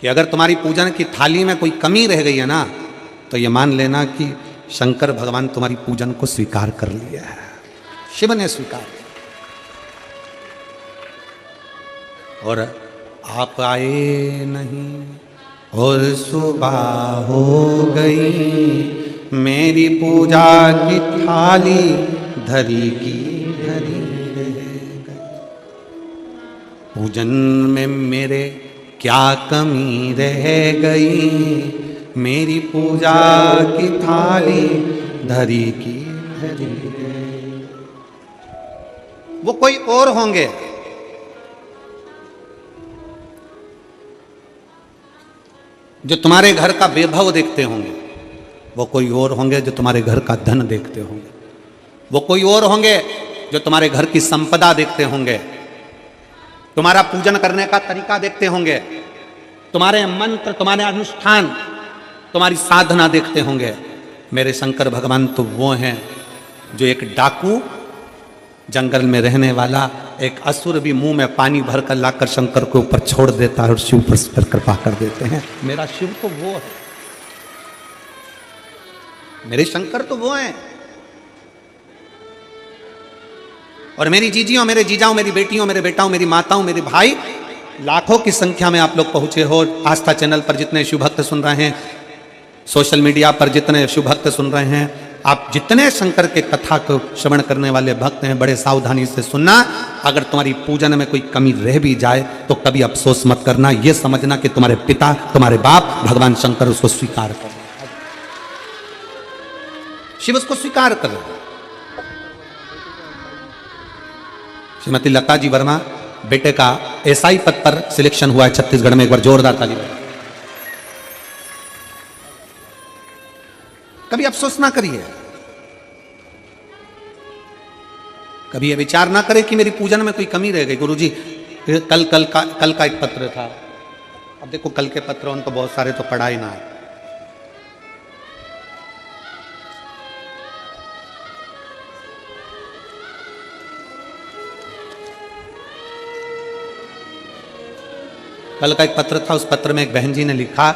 कि अगर तुम्हारी पूजन की थाली में कोई कमी रह गई है ना, तो ये मान लेना कि शंकर भगवान तुम्हारी पूजन को स्वीकार कर लिया है, शिव ने स्वीकार किया। और आप आए नहीं और सुबह हो गई, मेरी पूजा की थाली धरी की धरी रह गई। पूजन में मेरे क्या कमी रह गई, मेरी पूजा की थाली धरी की धरी रह गई। वो कोई और होंगे, जो तुम्हारे घर का वैभव देखते होंगे, वो कोई और होंगे जो तुम्हारे घर का धन देखते होंगे, वो कोई और होंगे जो तुम्हारे घर की संपदा देखते होंगे, तुम्हारा पूजन करने का तरीका देखते होंगे, तुम्हारे मंत्र, तुम्हारे अनुष्ठान, तुम्हारी साधना देखते होंगे। मेरे शंकर भगवान तो वो हैं जो एक डाकू जंगल में रहने वाला एक असुर भी मुंह में पानी भरकर लाकर शंकर के ऊपर छोड़ देता है और शिव पर कृपा कर देते हैं। मेरा शिव तो वो है, मेरे शंकर तो वो हैं। और मेरी जीजियों, मेरे जीजाओं, मेरी बेटियों, मेरे बेटाओं, मेरी माताओं, मेरे भाई, लाखों की संख्या में आप लोग पहुंचे हो। आस्था चैनल पर जितने शिव भक्त सुन रहे हैं, सोशल मीडिया पर जितने शिव भक्त सुन रहे हैं, आप जितने शंकर के कथा को श्रवण करने वाले भक्त हैं, बड़े सावधानी से सुनना। अगर तुम्हारी पूजन में कोई कमी रह भी जाए तो कभी अफसोस मत करना, यह समझना कि तुम्हारे पिता, तुम्हारे बाप भगवान शंकर उसको स्वीकार कर, शिव उसको स्वीकार कर रहे। श्रीमती लता जी वर्मा बेटे का एसआई पद पर सिलेक्शन हुआ है छत्तीसगढ़ में, एक बार जोरदार ताली बजाइए। कभी अफसोस ना करिए, कभी ये विचार ना करें कि मेरी पूजन में कोई कमी रह गई। गुरुजी कल का एक पत्र था, अब देखो कल के पत्र उनको बहुत सारे तो पढ़ा ही ना है। कल का एक पत्र था, उस पत्र में एक बहन जी ने लिखा,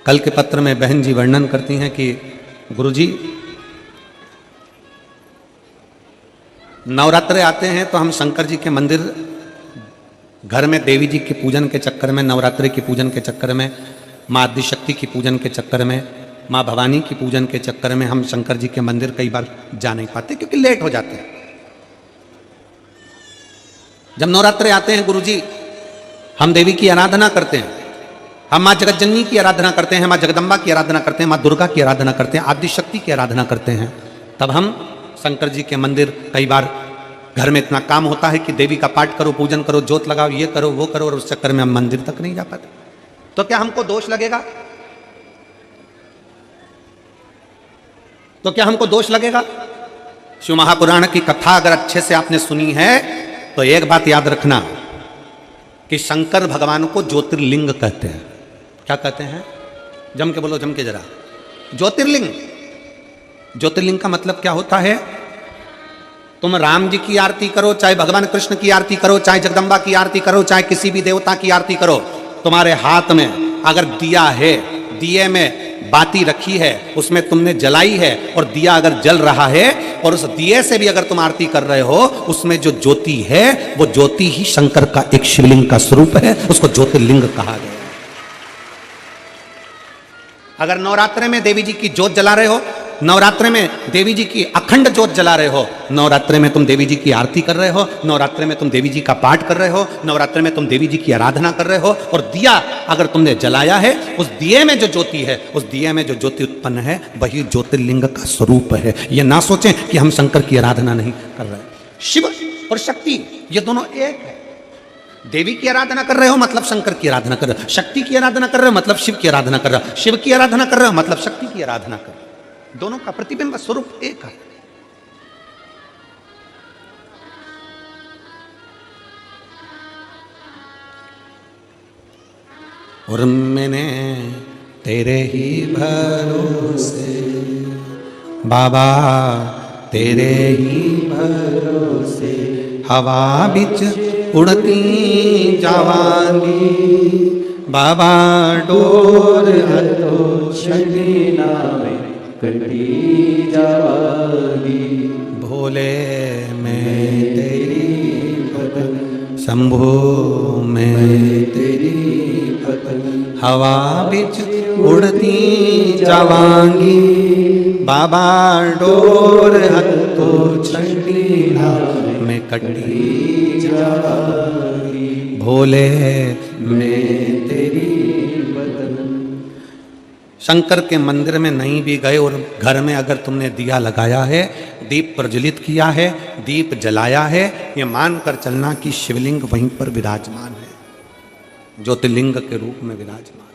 कल के पत्र में बहन जी वर्णन करती हैं कि गुरुजी नवरात्रे आते हैं तो हम शंकर जी के मंदिर, घर में देवी जी के पूजन के चक्कर में, नवरात्रि के पूजन के चक्कर में, माँ आदिशक्ति की पूजन के चक्कर में, माँ भवानी की पूजन के चक्कर में हम शंकर जी के मंदिर कई बार जा नहीं पाते क्योंकि लेट हो जाते हैं। जब नवरात्रे आते हैं गुरुजी, हम देवी की आराधना करते हैं, हम माँ जगतजननी की आराधना करते हैं, माँ जगदम्बा की आराधना करते हैं, माँ दुर्गा की आराधना करते हैं, आदिशक्ति की आराधना करते हैं। तब हम शंकर जी के मंदिर, कई बार घर में इतना काम होता है कि देवी का पाठ करो, पूजन करो, जोत लगाओ, ये करो वो करो, और उस चक्कर में हम मंदिर तक नहीं जा पाते। तो क्या हमको दोष लगेगा? तो क्या हमको दोष लगेगा? शिव महापुराण की कथा अगर अच्छे से आपने सुनी है तो एक बात याद रखना कि शंकर भगवान को ज्योतिर्लिंग कहते हैं। क्या कहते हैं? जम के बोलो, जम के जरा। ज्योतिर्लिंग, ज्योतिर्लिंग का मतलब क्या होता है? तुम राम जी की आरती करो, चाहे भगवान कृष्ण की आरती करो, चाहे जगदम्बा की आरती करो, चाहे किसी भी देवता की आरती करो, तुम्हारे हाथ में अगर दिया है, दिए में बाती रखी है, उसमें तुमने जलाई है और दिया अगर जल रहा है और उस दिए से भी अगर तुम आरती कर रहे हो, उसमें जो ज्योति है वो ज्योति ही शंकर का एक शिवलिंग का स्वरूप है, उसको ज्योतिर्लिंग कहा गया। अगर नवरात्रे में देवी जी की ज्योत जला रहे हो, नवरात्रे में देवी जी की अखंड ज्योत जला रहे हो, नवरात्रे में तुम देवी जी की आरती कर रहे हो, नवरात्रे में तुम देवी जी का पाठ कर रहे हो, नवरात्रे में तुम देवी जी की आराधना कर रहे हो, और दिया अगर तुमने जलाया है, उस दिए में जो ज्योति है, उस दिए में जो ज्योति उत्पन्न है वही ज्योतिर्लिंग का स्वरूप है। ये ना सोचें कि हम शंकर की आराधना नहीं कर रहे। शिव और शक्ति ये दोनों एक है। देवी की आराधना कर रहे हो मतलब शंकर की आराधना कर रहे हो, शक्ति की आराधना कर रहे हो मतलब शिव की आराधना कर रहे हो, शिव की आराधना कर रहे हो मतलब शक्ति की आराधना कर रहे हो। दोनों का प्रतिबिंब स्वरूप एक है। और मैंने तेरे ही भरोसे बाबा, तेरे ही भरोसे हवा बिच उड़ती जावांगी बाबा, डोर हथो छड़ीना में कटी जावांगी। भोले मैं तेरी भगत, शंभो मैं तेरी भगत, हवा बिच उड़ती जावांगी बाबा, डोर हथो छड़ीना में कटी जावांगी। भोले मैं तेरी बदन। शंकर के मंदिर में नहीं भी गए और घर में अगर तुमने दिया लगाया है, दीप प्रज्वलित किया है, दीप जलाया है, ये मानकर चलना कि शिवलिंग वहीं पर विराजमान है, ज्योतिर्लिंग के रूप में विराजमान।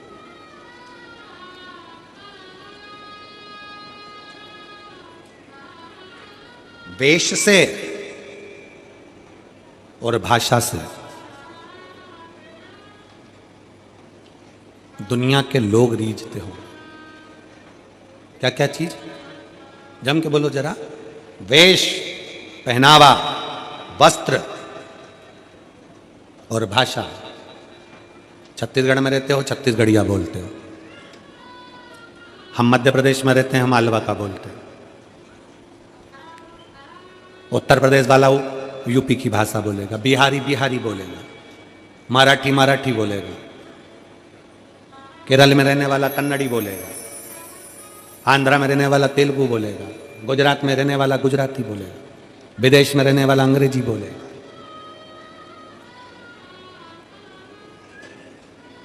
वेश से और भाषा से दुनिया के लोग रीझते हो। क्या क्या चीज? जम के बोलो जरा। वेश, पहनावा, वस्त्र और भाषा। छत्तीसगढ़ में रहते हो, छत्तीसगढ़िया बोलते हो। हम मध्य प्रदेश में रहते हैं, हम मालवा का बोलते हैं। उत्तर प्रदेश वाला यूपी की भाषा बोलेगा, बिहारी बिहारी बोलेगा, मराठी मराठी बोलेगा, केरल में रहने वाला कन्नड़ी बोलेगा, आंध्रा में रहने वाला तेलुगु बोलेगा, गुजरात में रहने वाला गुजराती बोलेगा, विदेश में रहने वाला अंग्रेजी बोलेगा।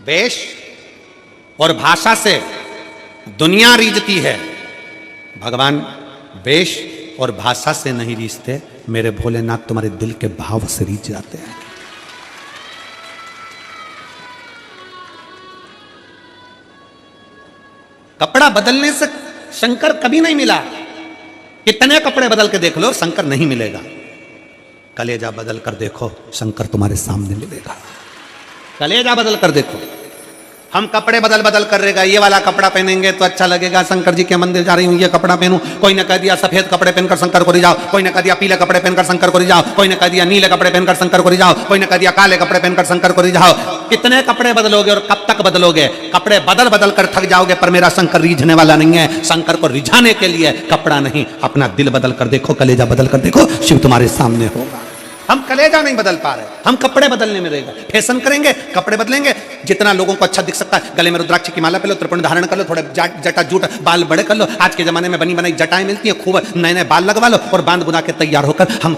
वेश और भाषा से दुनिया रीझती है, भगवान वेश और भाषा से नहीं रीझते। मेरे भोलेनाथ तुम्हारे दिल के भाव से रीझ जाते हैं। कपड़ा बदलने से शंकर कभी नहीं मिला। कितने कपड़े बदल के देख लो, शंकर नहीं मिलेगा। कलेजा बदल कर देखो, शंकर तुम्हारे सामने मिलेगा। कलेजा बदल कर देखो। हम कपड़े बदल बदल कर रहेगा, ये वाला कपड़ा पहनेंगे तो अच्छा लगेगा, शंकर जी के मंदिर जा रही हूं ये कपड़ा पहनूं। कोई ने कह दिया सफेद कपड़े पहनकर शंकर को रिझाओ, कोई ने कह दिया पीले कपड़े पहनकर शंकर को रिझाओ, कोई ने कह दिया नीले कपड़े पहनकर शंकर को रिझाओ, कोई ने कह दिया काले कपड़े पहनकर शंकर को रिझाओ। कितने कपड़े बदलोगे और कब तक बदलोगे? कपड़े बदल बदल कर थक जाओगे, पर मेरा शंकर रीझने वाला नहीं है। शंकर को रिझाने के लिए कपड़ा नहीं, अपना दिल बदल कर देखो, कलेजा बदल कर देखो, शिव तुम्हारे सामने होगा। हम कलेजा नहीं बदल पा रहे, हम कपड़े बदलने में रहेगा। फैशन करेंगे, कपड़े बदलेंगे, जितना लोगों को अच्छा दिख सकता है। गले में रुद्राक्ष की माला पहन लो, त्रिपुंड धारण कर लो, थोड़े जटा जूट बाल बड़े कर लो। आज के जमाने में बनी बनाई जटाएं मिलती हैं, खूब नए नए बाल लगवा लो और बांध बुना के तैयार होकर हम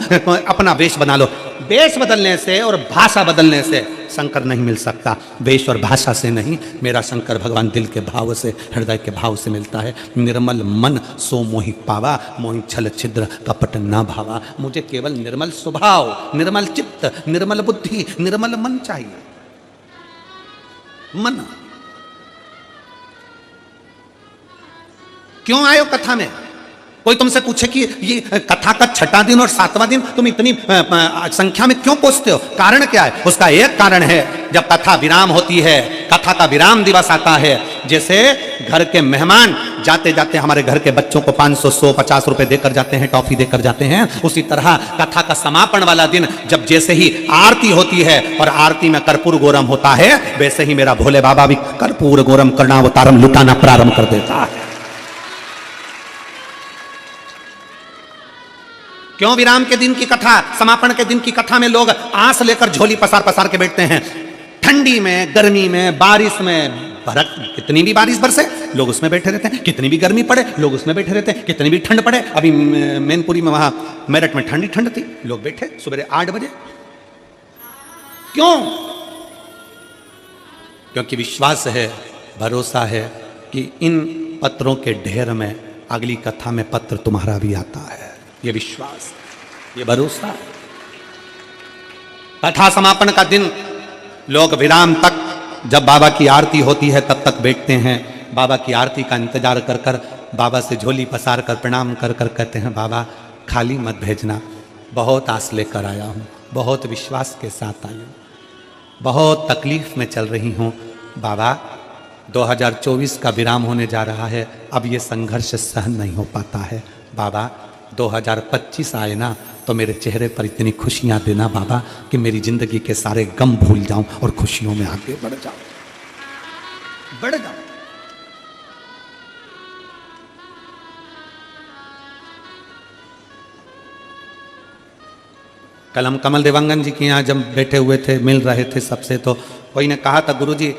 अपना वेश बना लो। वेश बदलने से और भाषा बदलने से शंकर नहीं मिल सकता। वेश और भाषा से नहीं, मेरा शंकर भगवान दिल के भाव से, हृदय के भाव से मिलता है। निर्मल मन सो मोहि पावा, मोहि छल छिद्र कपट ना भावा। मुझे केवल निर्मल स्वभाव, निर्मल चित्त, निर्मल बुद्धि, निर्मल मन चाहिए। मन। क्यों आए हो कथा में? कोई तुमसे पूछे कि ये कथा का 6वां दिन और 7वां दिन तुम इतनी संख्या में क्यों पहुंचते हो? कारण क्या है? उसका एक कारण है, जब कथा विराम होती है, कथा का विराम दिवस आता है। जैसे घर के मेहमान जाते जाते हमारे घर के बच्चों को 500, 100, 50 रुपए देकर जाते हैं, टॉफी देकर जाते हैं, उसी तरह कथा का समापन वाला दिन जब जैसे ही आरती होती है और आरती में कर्पूर गौरम होता है, वैसे ही मेरा भोले बाबा भी कर्पूर गौरम कर्णावतारम लुटाना प्रारंभ कर देता है। क्यों विराम के दिन की कथा, समापन के दिन की कथा में लोग आंस लेकर झोली पसार पसार के बैठते हैं? ठंडी में, गर्मी में, बारिश में, कितनी भी बारिश बरसे लोग उसमें बैठे रहते हैं, कितनी भी गर्मी पड़े लोग उसमें बैठे रहते हैं, कितनी भी ठंड पड़े। अभी मैनपुरी में, वहां मेरठ में ठंडी ठंड थी, लोग बैठे सुबह 8 बजे। क्यों? क्योंकि विश्वास है, भरोसा है कि इन पत्रों के ढेर में अगली कथा में पत्र तुम्हारा भी आता है। ये विश्वास, ये भरोसा। कथा समापन का दिन लोग विराम तक, जब बाबा की आरती होती है तब तक बैठते हैं। बाबा की आरती का इंतजार कर कर, बाबा से झोली पसार कर प्रणाम कर कर कहते हैं, बाबा खाली मत भेजना, बहुत आस लेकर आया हूँ, बहुत विश्वास के साथ आई हूँ, बहुत तकलीफ में चल रही हूँ। बाबा 2024 का विराम होने जा रहा है, अब ये संघर्ष सहन नहीं हो पाता है। बाबा 2025 आए ना तो मेरे चेहरे पर इतनी खुशियां देना बाबा कि मेरी जिंदगी के सारे गम भूल जाऊं और खुशियों में आगे बढ़ जाऊं, बढ़ जाऊं। कल हम कमल देवांगन जी के यहाँ जब बैठे हुए थे, मिल रहे थे सबसे, तो कोई ने कहा था, गुरुजी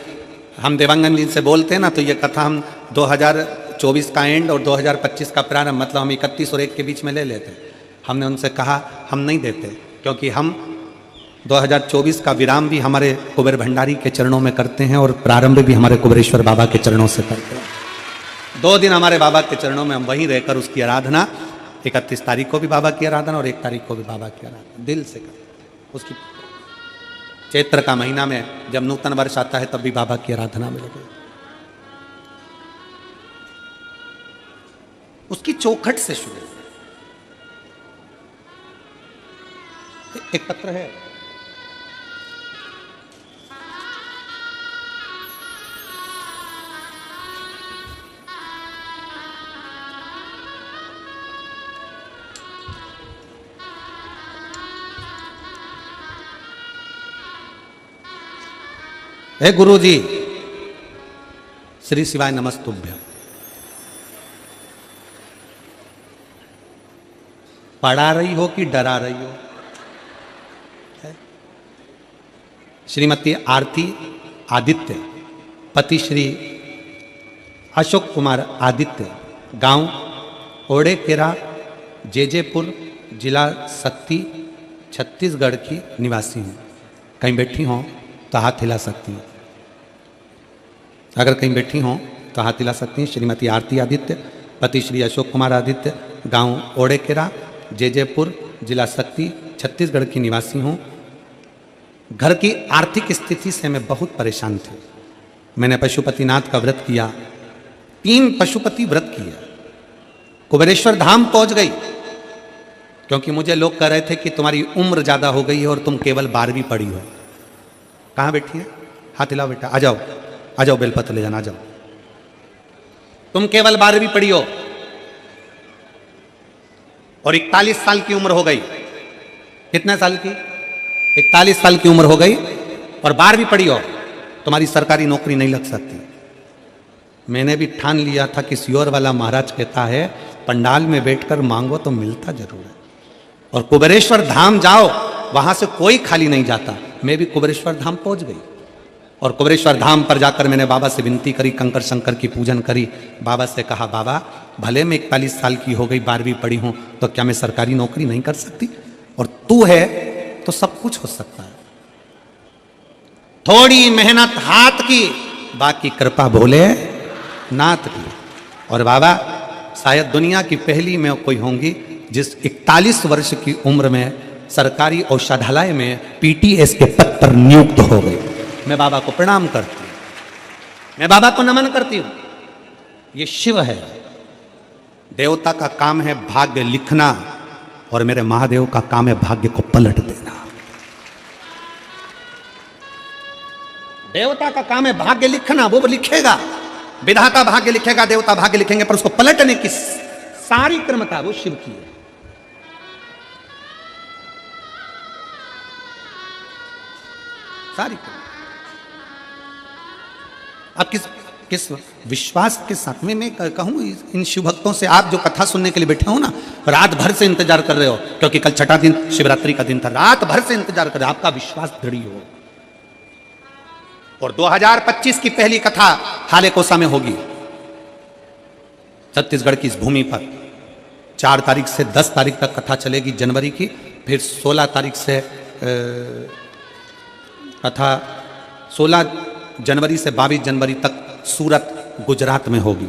हम देवांगन जी से बोलते हैं ना तो ये कथा हम 2024 का एंड और 2025 का प्रारंभ, मतलब हम 31 और 1 के बीच में ले लेते। हमने उनसे कहा हम नहीं देते, क्योंकि हम 2024 का विराम भी हमारे कुबेर भंडारी के चरणों में करते हैं और प्रारंभ भी हमारे कुबेरेश्वर बाबा के चरणों से करते हैं। 2 दिन हमारे बाबा के चरणों में हम वहीं रहकर उसकी आराधना, 31 तारीख को भी बाबा की आराधना और 1 तारीख को भी बाबा की आराधना दिल से करते। उसकी चैत्र का महीना में जब नूतन वर्ष आता है तब भी बाबा की आराधना में लगे। उसकी चौखट से शुरू। एक पत्र है हे गुरु जी, श्री शिवाय नमस्तुभ्यम। पढ़ा रही हो कि डरा रही हो? श्रीमती आरती आदित्य, पति श्री अशोक कुमार आदित्य, गांव ओड़ेकेरा, जेजेपुर, जिला सक्ती, छत्तीसगढ़ की निवासी हूँ। कहीं बैठी हों तो हाथ हिला सकती हैं। अगर कहीं बैठी हों तो हाथ हिला सकती हैं। श्रीमती आरती आदित्य, पति श्री अशोक कुमार आदित्य, गांव ओड़ेकेरा, जेजेपुर, जिला सक्ती, छत्तीसगढ़ की निवासी हूँ। घर की आर्थिक स्थिति से मैं बहुत परेशान थी। मैंने पशुपतिनाथ का व्रत किया, 3 पशुपति व्रत किया, कुबेरेश्वर धाम पहुंच गई, क्योंकि मुझे लोग कह रहे थे कि तुम्हारी उम्र ज्यादा हो गई है और तुम केवल 12वीं पढ़ी हो। कहाँ बैठी है? हाथ हिलाओ बेटा, आ जाओ, आ जाओ, बेलपत्र ले जाना, आ जाओ। तुम केवल 12वीं पढ़ी हो और 41 साल की उम्र हो गई। कितने साल की? 41 साल की उम्र हो गई और 12वीं पढ़ी हो, तुम्हारी सरकारी नौकरी नहीं लग सकती। मैंने भी ठान लिया था कि सियोर वाला महाराज कहता है पंडाल में बैठकर मांगो तो मिलता जरूर है, और कुबेरेश्वर धाम जाओ, वहां से कोई खाली नहीं जाता। मैं भी कुबेरेश्वर धाम पहुंच गई और कुबेरेश्वर धाम पर जाकर मैंने बाबा से विनती करी, कंकर शंकर की पूजन करी। बाबा से कहा, बाबा भले मैं 41 साल की हो गई, 12वीं पढ़ी हूं, तो क्या मैं सरकारी नौकरी नहीं कर सकती? और तू है तो सब कुछ हो सकता है। थोड़ी मेहनत हाथ की, बाकी कृपा भोले नाथ की। और बाबा शायद दुनिया की पहली मैं कोई होंगी जिस 41 वर्ष की उम्र में सरकारी औषधालय में पीटीएस के पद पर नियुक्त हो गई। मैं बाबा को प्रणाम करती हूँ, मैं बाबा को नमन करती हूँ। ये शिव है, देवता का काम है भाग्य लिखना, और मेरे महादेव का काम है भाग्य को पलट देना। देवता का काम है भाग्य लिखना, वो लिखेगा, विधाता भाग्य लिखेगा, देवता भाग्य लिखेंगे, पर उसको पलटने की सारी क्रमता वो शिव की है। सारी क्रमता। अब किस विश्वास के साथ में मैं कहूं इन शिव भक्तों से, आप जो कथा सुनने के लिए बैठे हो ना, रात भर से इंतजार कर रहे हो, क्योंकि कल छठा दिन शिवरात्रि का दिन था, रात भर से इंतजार कर रहे हो, आपका विश्वास दृढ़ हो। और 2025 की पहली कथा हालेकोसा में होगी, छत्तीसगढ़ की इस भूमि पर। 4 तारीख से 10 तारीख तक कथा चलेगी जनवरी की, फिर 16 तारीख से कथा 16 जनवरी से 22 जनवरी तक सूरत गुजरात में होगी।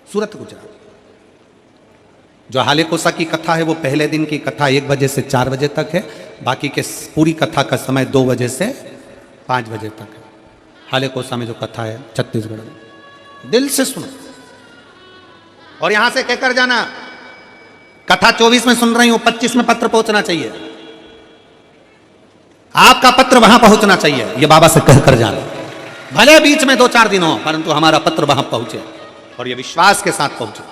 सूरत गुजरात। जो हालेकोसा की कथा है वो पहले दिन की कथा 1 बजे से 4 बजे तक है, बाकी के पूरी कथा का समय 2 बजे से 5 बजे तक है। हालेकोसा में जो कथा है छत्तीसगढ़ में, दिल से सुनो और यहां से कहकर जाना, कथा 24 में सुन रही हूं, 25 में पत्र पहुंचना चाहिए, आपका पत्र वहां पहुंचना चाहिए, ये बाबा से कहकर जाना। भले बीच में 2-4 दिन हो, परंतु हमारा पत्र वहां पहुंचे, और ये विश्वास के साथ पहुंचे,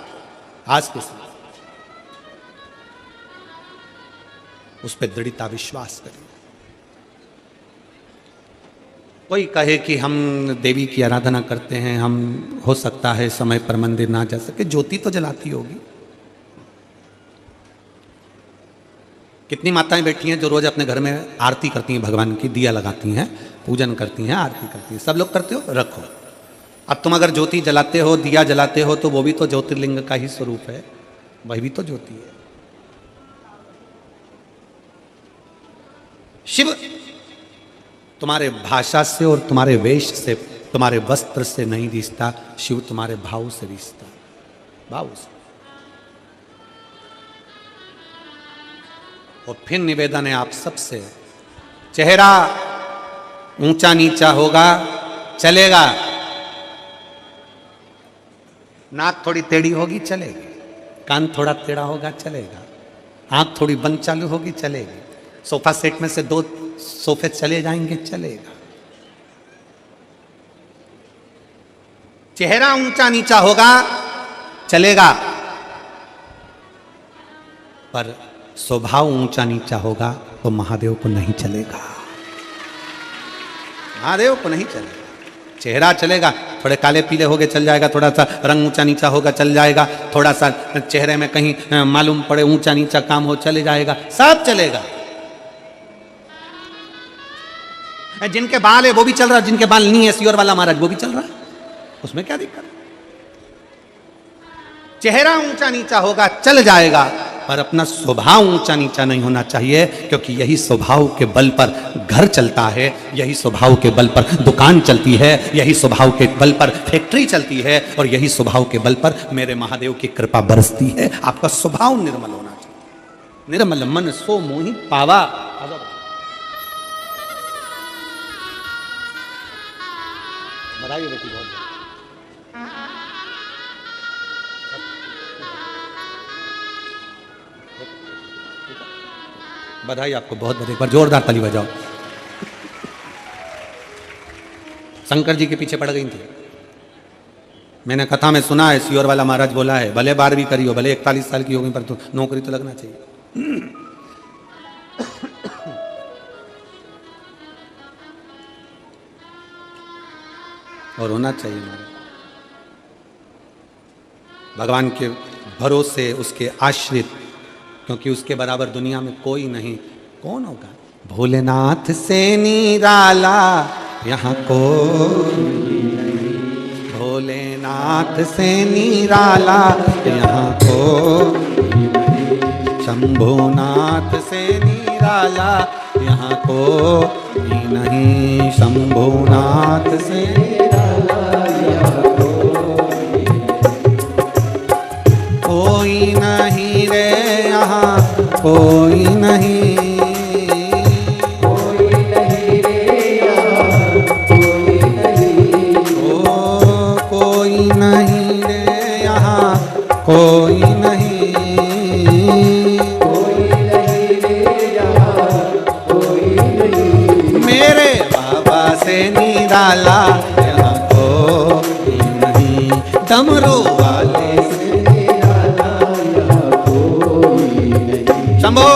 आज के साथ उस पर दृढ़ता विश्वास करें। कोई कहे कि हम देवी की आराधना करते हैं, हम हो सकता है समय पर मंदिर ना जा सके, ज्योति तो जलाती होगी। कितनी माताएं बैठी हैं जो रोज अपने घर में आरती करती हैं, भगवान की दिया लगाती हैं, पूजन करती हैं, आरती करती हैं। सब लोग करते हो, रखो। अब तुम अगर ज्योति जलाते हो, दिया जलाते हो, तो वो भी तो ज्योतिर्लिंग का ही स्वरूप है, वही भी तो ज्योति है। शिव तुम्हारे भाषा से और तुम्हारे वेश से, तुम्हारे वस्त्र से नहीं रिश्ता, शिव तुम्हारे भाव से रिश्ता, भाव से। और फिर निवेदन है आप सबसे, चेहरा ऊंचा नीचा होगा चलेगा, नाक थोड़ी टेढ़ी होगी चलेगी, कान थोड़ा टेढ़ा होगा चलेगा, आंख थोड़ी बंद चालू होगी चलेगी, सोफा सेट में से 2 सोफे चले जाएंगे चलेगा। चेहरा ऊंचा नीचा होगा चलेगा, पर स्वभाव ऊंचा नीचा होगा तो महादेव को नहीं चलेगा। महादेव को नहीं चलेगा। चेहरा चलेगा, थोड़े काले पीले होगे चल जाएगा, थोड़ा सा रंग ऊंचा नीचा होगा चल जाएगा, थोड़ा सा चेहरे में कहीं मालूम पड़े ऊंचा नीचा काम हो चले जाएगा, सब चलेगा। जिनके बाल है वो भी चल रहा है, जिनके बाल नहीं है सियोर वाला महाराज वो भी चल रहा है, उसमें क्या दिक्कत? चेहरा ऊंचा नीचा होगा चल जाएगा, पर अपना स्वभाव ऊंचा नीचा नहीं होना चाहिए, क्योंकि यही स्वभाव के बल पर घर चलता है, यही स्वभाव के बल पर दुकान चलती है, यही स्वभाव के बल पर फैक्ट्री चलती है, और यही स्वभाव के बल पर मेरे महादेव की कृपा बरसती है। आपका स्वभाव निर्मल होना चाहिए। निर्मल मन सो मोहि पावा। बताइए बेटी, बहुत बधाई आपको, बहुत बहुत, एक बार जोरदार ताली बजाओ। शंकर जी के पीछे पड़ गई थी। मैंने कथा में सुना है, सियोर वाला महाराज बोला है, भले 12वीं करी हो, भले 41 साल की हो गई, पर तो नौकरी तो लगना चाहिए। और होना चाहिए महाराज। भगवान के भरोसे, उसके आश्रित, क्योंकि उसके बराबर दुनिया में कोई नहीं। कौन होगा? भोलेनाथ से निराला यहाँ कोई नहीं, भोलेनाथ से निराला यहाँ कोई नहीं, शंभुनाथ से निराला यहाँ कोई नहीं, शंभुनाथ से निराला यहाँ कोई नहीं रे, यहाँ कोई नहीं, कोई नहीं रे, यहाँ कोई नहीं, ओ कोई नहीं रे, यहाँ कोई नहीं, कोई नहीं रे, यहाँ कोई नहीं, मेरे बाबा से निराला यहाँ कोई नहीं, डमरू वाले से शंभो।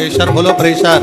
प्रेशर बोलो प्रेशर।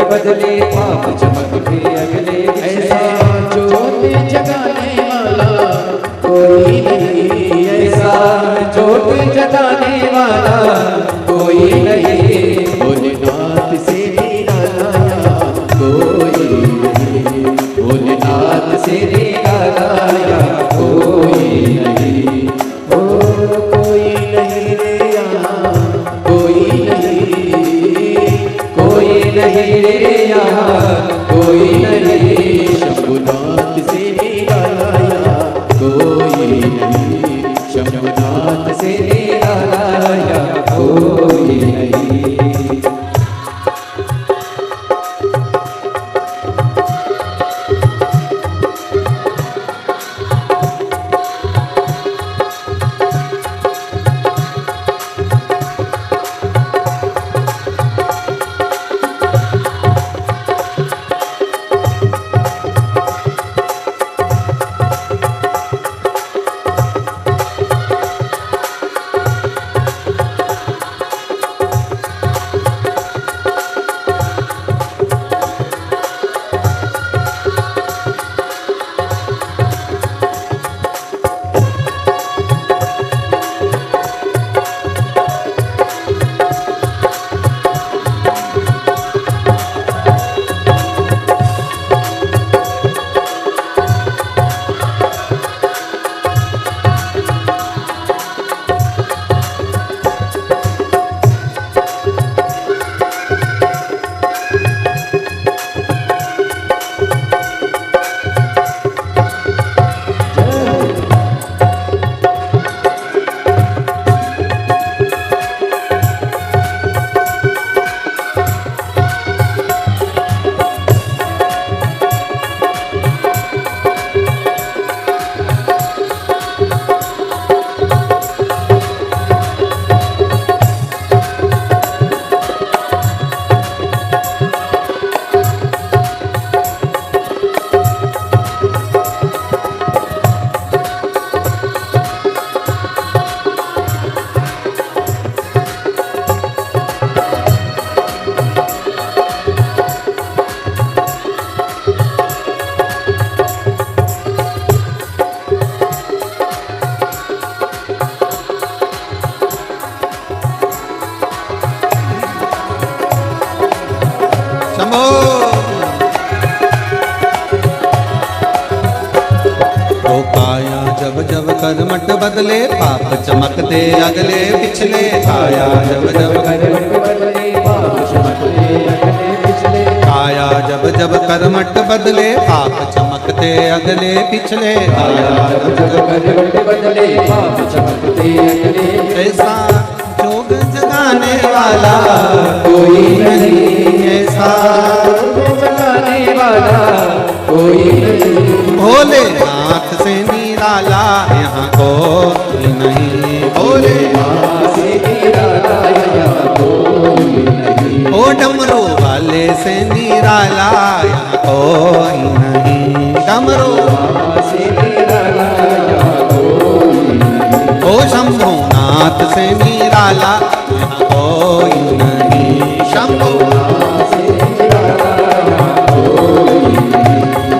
बदले पाप चमक भी अगले। ऐसा ज्योत जगाने वाला कोई नहीं, ऐसा ज्योत जगाने वाला कोई नहीं। भोलेनाथ से निरालाया कोई नहीं, भोलेनाथ से निरालाया कोई नहीं। ओ कोई नहीं रे यहाँ, कोई नहीं, कोई नहीं रे यहाँ, कोई नहीं। शंभुनाथ से निरालाया कोई नहीं, शंभुनाथ से निरालाया कोई नहीं। बदले पाप चमकते अगले पिछले काया जब जब करवट बदले पाप चमकते अगले पिछले काया जब जब करवट बदले पाप चमकते अगले पिछले काया जब जब करवट बदले पाप चमकते अगले ऐसा जोग जगाने वाला कोई नहीं ऐसा जगाने वाला कोई नहीं भोलेनाथ से निराला यहाँ कोई नहीं भोलेनाथ से निराला यहाँ कोई नहीं ओ डमरू वाले से निराला यहाँ कोई नहीं डमरू से निराला यहाँ कोई नहीं ओ शंभुनाथ से निराला यहाँ कोई नहीं शंभुनाथ से निराला यहाँ कोई नहीं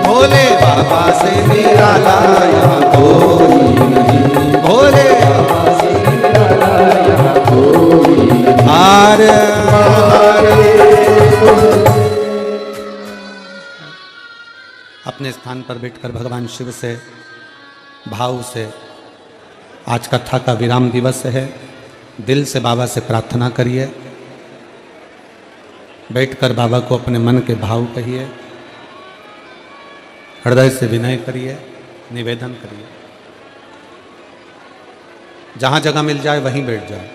भोले बाबा से निराला यहाँ कोई नहीं भोले बाबा से निराला यहाँ कोई नहीं हार अपने स्थान पर बैठकर भगवान शिव से भाव से आज कथा का विराम दिवस है, दिल से बाबा से प्रार्थना करिए, बैठकर बाबा को अपने मन के भाव कहिए, हृदय से विनय करिए, निवेदन करिए। जहाँ जगह मिल जाए वहीं बैठ जाए।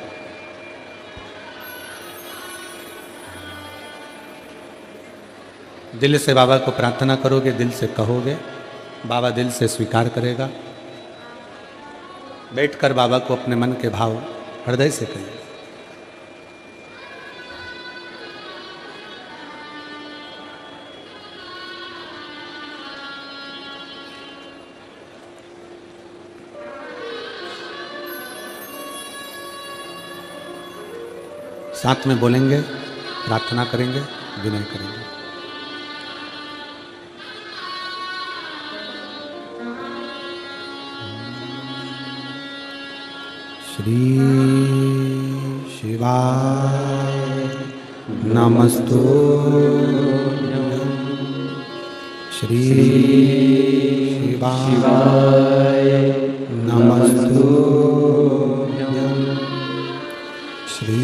दिल से बाबा को प्रार्थना करोगे, दिल से कहोगे, बाबा दिल से स्वीकार करेगा। बैठकर बाबा को अपने मन के भाव हृदय से कहिए। साथ में बोलेंगे, प्रार्थना करेंगे, विनय करेंगे। श्री शिवाय नमस्तुभ्यं। श्री शिवाय नमस्तुभ्यं। श्री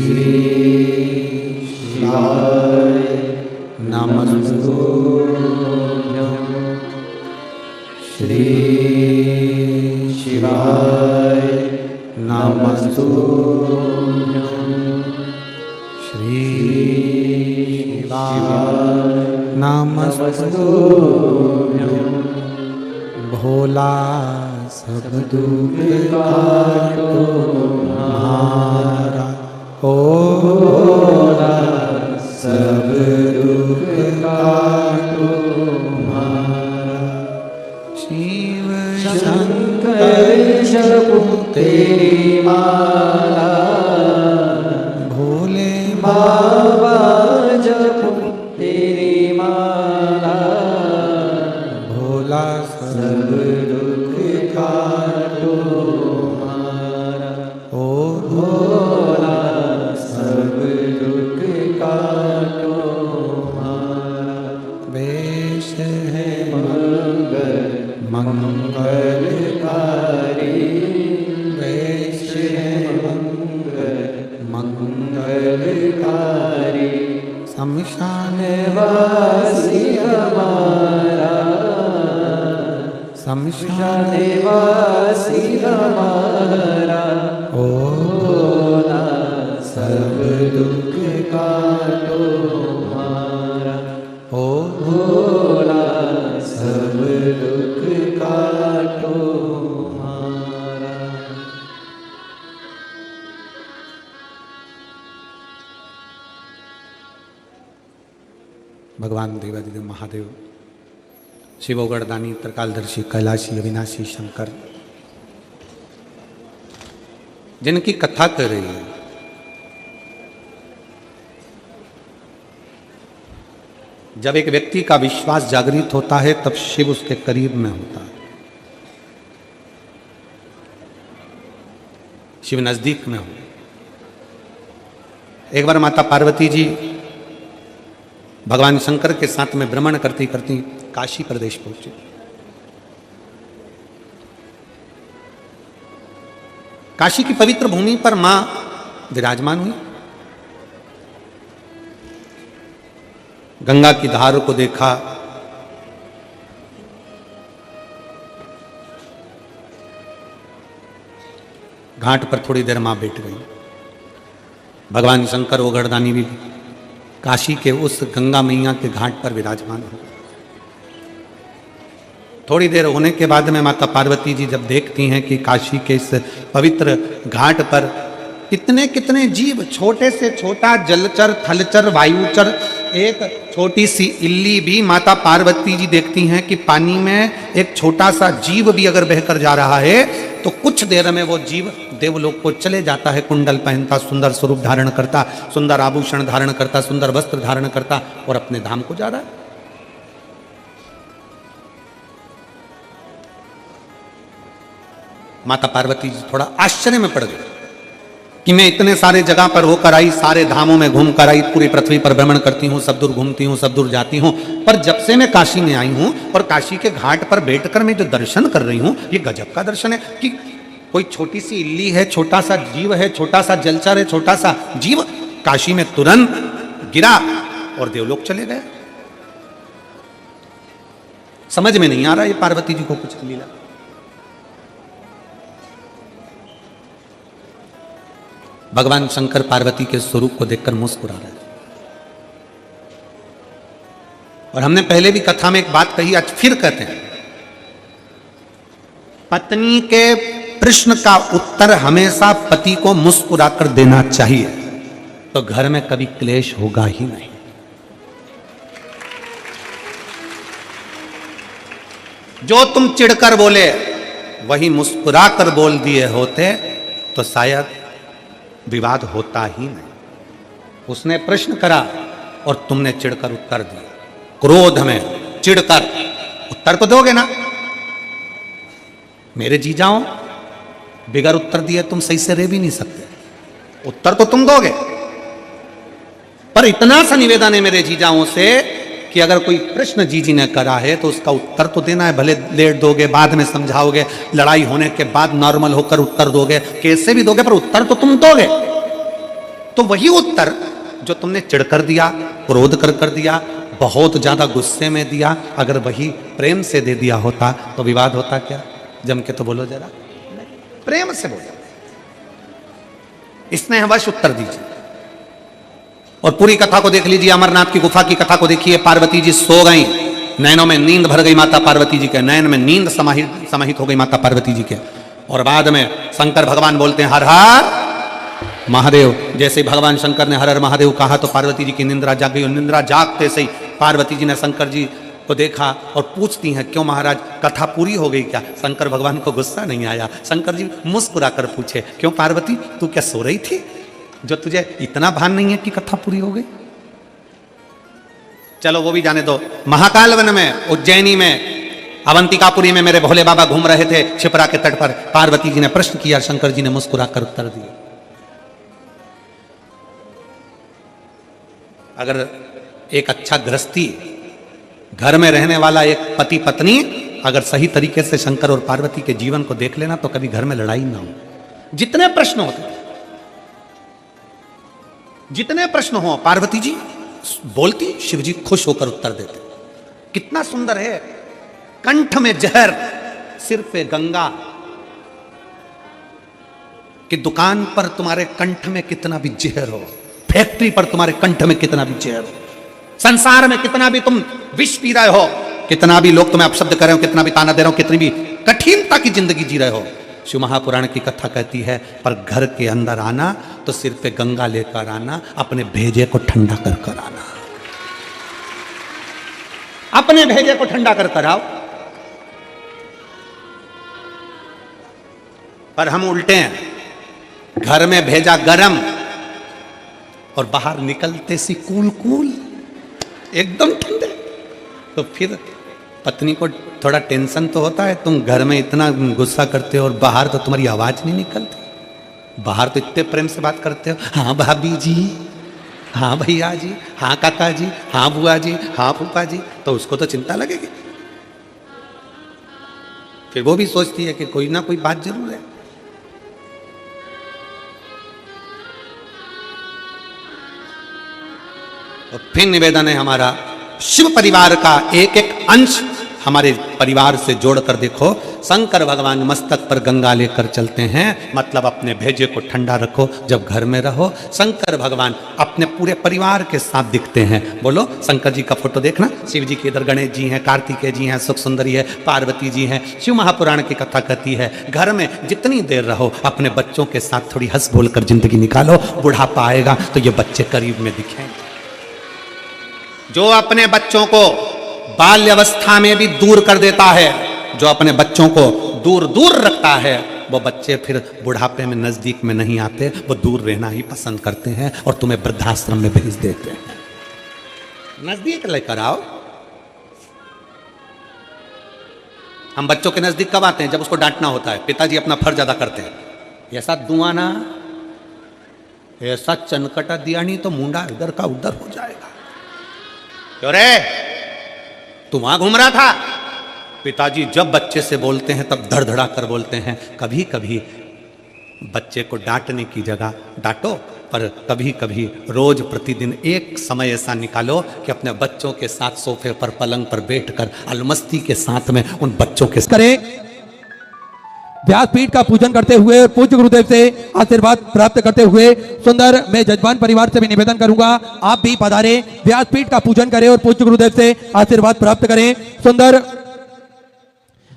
शिवाय नमस्तुभ्यं। श्री शिवाय नमस्तुभ्यं। श्री शिवाय नमस्तुभ्यं। भोला सब दुख काटो हमारा, ओ भोला सब दुख काटो हमारा। शिव शंकर जपो तेरी माला, भोले बाबा जपो तेरी माला। भोला सब दुख काटो हमारा, ओ भोला सब दुख काटो हमारा। वेश है मंगलकारी, वेश है मंगलकारी। शमशान वासी हमारा, शमशान वासी हमारा। ओ भोला सब दुख काटो हमारा, ओ भोला सब दुख काटो हमारा। भगवान देवादिदेव महादेव, शिवोगढ़दानी, त्रिकालदर्शी, कैलाशी, अविनाशी शंकर, जिनकी कथा कर रही है, जब एक व्यक्ति का विश्वास जागृत होता है तब शिव उसके करीब में होता है, शिव नजदीक में हो। एक बार माता पार्वती जी भगवान शंकर के साथ में भ्रमण करती करती काशी प्रदेश पहुंचे। काशी की पवित्र भूमि पर मां विराजमान हुई, गंगा की धार को देखा, घाट पर थोड़ी देर मां बैठ गई। भगवान शंकर वो गर्दानी भी काशी के उस गंगा मैया के घाट पर विराजमान हो। थोड़ी देर होने के बाद में माता पार्वती जी जब देखती हैं कि काशी के इस पवित्र घाट पर कितने कितने जीव, छोटे से छोटा जलचर, थलचर, वायुचर, एक छोटी सी इल्ली भी, माता पार्वती जी देखती हैं कि पानी में एक छोटा सा जीव भी अगर बहकर जा रहा है तो कुछ देर में वो जीव देवलोक को चले जाता है, कुंडल पहनता, सुंदर स्वरूप धारण करता, सुंदर आभूषण धारण करता, सुंदर वस्त्र धारण करता और अपने धाम को जा रहा है। माता पार्वती जी थोड़ा आश्चर्य में पड़ गई कि मैं इतने सारे जगह पर होकर आई, सारे धामों में घूम कर आई, पूरी पृथ्वी पर भ्रमण करती हूँ, सब दूर घूमती हूँ, सब दूर जाती हूँ, पर जब से मैं काशी में आई हूँ और काशी के घाट पर बैठकर मैं जो दर्शन कर रही हूँ, ये गजब का दर्शन है कि कोई छोटी सी इल्ली है, छोटा सा जीव है, छोटा सा जलचर है, छोटा सा जीव काशी में तुरंत गिरा और देवलोक चले गए। समझ में नहीं आ रहा ये पार्वती जी को कुछ लीला। भगवान शंकर पार्वती के स्वरूप को देखकर मुस्कुरा रहे हैं। और हमने पहले भी कथा में एक बात कही, आज फिर कहते हैं, पत्नी के प्रश्न का उत्तर हमेशा पति को मुस्कुराकर देना चाहिए, तो घर में कभी क्लेश होगा ही नहीं। जो तुम चिढ़कर बोले वही मुस्कुराकर बोल दिए होते तो शायद विवाद होता ही नहीं। उसने प्रश्न करा और तुमने चिढ़कर उत्तर दिया, क्रोध में चिढ़कर उत्तर तो दोगे ना। मेरे जीजाओं, बिगर उत्तर दिए तुम सही से रह भी नहीं सकते, उत्तर तो तुम दोगे, पर इतना सा निवेदन है मेरे जीजाओं से कि अगर कोई प्रश्न जीजी ने करा है तो उसका उत्तर तो देना है। भले लेट दोगे, बाद में समझाओगे, लड़ाई होने के बाद नॉर्मल होकर उत्तर दोगे, कैसे भी दोगे, पर उत्तर तो तुम दोगे। तो वही उत्तर जो तुमने चिढ़कर दिया, क्रोध कर दिया, बहुत ज्यादा गुस्से में दिया, अगर वही प्रेम से दे दिया होता तो विवाद होता क्या? जम के तो बोलो जरा, प्रेम से बोलो, स्नेहवश उत्तर दीजिए। और पूरी कथा को देख लीजिए, अमरनाथ की गुफा की कथा को देखिए। पार्वती जी सो गई, नैनों में नींद भर गई माता पार्वती जी के, नैन में नींद समाहित हो गई माता पार्वती जी के। और बाद में शंकर भगवान बोलते हैं हर हर महादेव। जैसे भगवान शंकर ने हर हर महादेव कहा तो पार्वती जी की निंद्रा जाग गई, और निंद्रा जागते से ही पार्वती जी ने शंकर जी को देखा और पूछती हैं, क्यों महाराज, कथा पूरी हो गई क्या? शंकर भगवान को गुस्सा नहीं आया, शंकर जी मुस्कुरा कर पूछे, क्यों पार्वती, तू क्या सो रही थी जो तुझे इतना भान नहीं है कि कथा पूरी हो गई? चलो वो भी जाने दो। महाकाल वन में, उज्जैनी में, अवंतिकापुरी में मेरे भोले बाबा घूम रहे थे छिपरा के तट पर। पार्वती जी ने प्रश्न किया, शंकर जी ने मुस्कुरा कर उत्तर दिया। अगर एक अच्छा गृहस्थी, घर में रहने वाला एक पति पत्नी अगर सही तरीके से शंकर और पार्वती के जीवन को देख लेना तो कभी घर में लड़ाई ना हो। जितने प्रश्न होते थे, जितने प्रश्न हो, पार्वती जी बोलती, शिव जी खुश होकर उत्तर देते। कितना सुंदर है, कंठ में जहर, सिर पे गंगा। कि दुकान पर तुम्हारे कंठ में कितना भी जहर हो, फैक्ट्री पर तुम्हारे कंठ में कितना भी जहर हो, संसार में कितना भी तुम विष पी रहे हो, कितना भी लोग तुम्हें अपशब्द कर रहे हो, कितना भी ताना दे रहे हो, कितनी भी कठिनता की जिंदगी जी रहे हो, शिव महापुराण की कथा कहती है, पर घर के अंदर आना तो सिर पे गंगा लेकर आना, अपने भेजे को ठंडा कर कर आना, अपने भेजे को ठंडा कर कर आओ। पर हम उल्टे हैं, घर में भेजा गरम और बाहर निकलते सी कूल कूल, एकदम ठंडे। तो फिर पत्नी को थोड़ा टेंशन तो होता है, तुम घर में इतना गुस्सा करते हो और बाहर तो तुम्हारी आवाज नहीं निकलती, बाहर तो इतने प्रेम से बात करते हो, हाँ भाभी जी, हाँ भैया जी, हाँ काका जी, हाँ बुआ जी, हाँ फूफा जी, तो उसको तो चिंता लगेगी। फिर वो भी सोचती है कि कोई ना कोई बात जरूर है। तो फिर निवेदन है हमारा, शिव परिवार का एक एक अंश हमारे परिवार से जोड़कर देखो। शंकर भगवान मस्तक पर गंगा लेकर चलते हैं, मतलब अपने भेजे को ठंडा रखो जब घर में रहो। शंकर भगवान अपने पूरे परिवार के साथ दिखते हैं। बोलो शंकर जी का फोटो देखना, शिव जी के इधर गणेश जी हैं, कार्तिकेय जी हैं, सुख सुंदरी है, पार्वती जी हैं। शिव महापुराण की कथा कहती है घर में जितनी देर रहो अपने बच्चों के साथ थोड़ी हंस बोल कर जिंदगी निकालो। बुढ़ापा आएगा तो ये बच्चे करीब में दिखेंगे। जो अपने बच्चों को बाल्यावस्था में भी दूर कर देता है, जो अपने बच्चों को दूर दूर रखता है, वो बच्चे फिर बुढ़ापे में नजदीक में नहीं आते, वो दूर रहना ही पसंद करते हैं और तुम्हें वृद्धाश्रम में भेज देते हैं। नजदीक लेकर आओ। हम बच्चों के नजदीक कब आते हैं? जब उसको डांटना होता है। पिताजी अपना फर्ज अदा करते हैं। ऐसा दुआना, ऐसा चनकटा दिया नहीं तो मुंडा इधर का उधर हो जाएगा। क्यों रे, तू वहां घूम रहा था? पिताजी जब बच्चे से बोलते हैं तब धड़धड़ा कर बोलते हैं। कभी कभी बच्चे को डांटने की जगह डांटो, पर कभी कभी रोज प्रतिदिन एक समय ऐसा निकालो कि अपने बच्चों के साथ सोफे पर पलंग पर बैठकर अलमस्ती के साथ में उन बच्चों के करें। व्यासपीठ का पूजन करते हुए और पूज्य गुरुदेव से आशीर्वाद प्राप्त करते हुए सुंदर मैं जजमान परिवार से भी निवेदन करूंगा, आप भी पधारे, व्यासपीठ का पूजन करें और पूज्य गुरुदेव से आशीर्वाद प्राप्त करें। सुंदर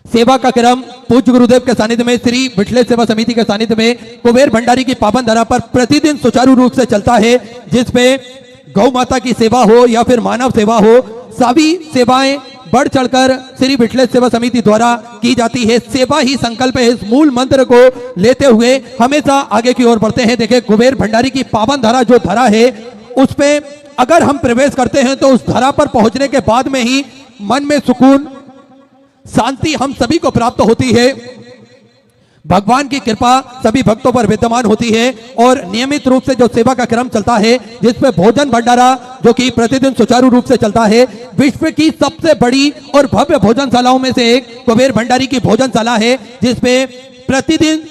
सेवा का क्रम पूज्य गुरुदेव के सानिध्य में, श्री विठलेश सेवा समिति के सानिध्य में कुबेर भंडारी की पावन धरा पर प्रतिदिन सुचारू रूप से चलता है, जिसपे गौ माता की सेवा हो या फिर मानव सेवा हो, सभी सेवाएं बढ़ चढ़कर श्री विठलेश सेवा समिति द्वारा की जाती है। सेवा ही संकल्प है। इस मूल मंत्र को लेते हुए हमेशा आगे की ओर बढ़ते हैं। देखिए कुबेर भंडारी की पावन धरा जो धरा है, उस पे अगर हम प्रवेश करते हैं तो उस धरा पर पहुंचने के बाद में ही मन में सुकून, शांति हम सभी को प्राप्त होती है। भगवान की कृपा सभी भक्तों पर विद्यमान होती है और नियमित रूप से जो सेवा का क्रम चलता है, जिसमें भोजन भंडारा जो कि प्रतिदिन सुचारू रूप से चलता है, विश्व की सबसे बड़ी और भव्य भोजनशालाओं में से एक कुबेर भंडारी की भोजनशाला है, जिसपे प्रतिदिन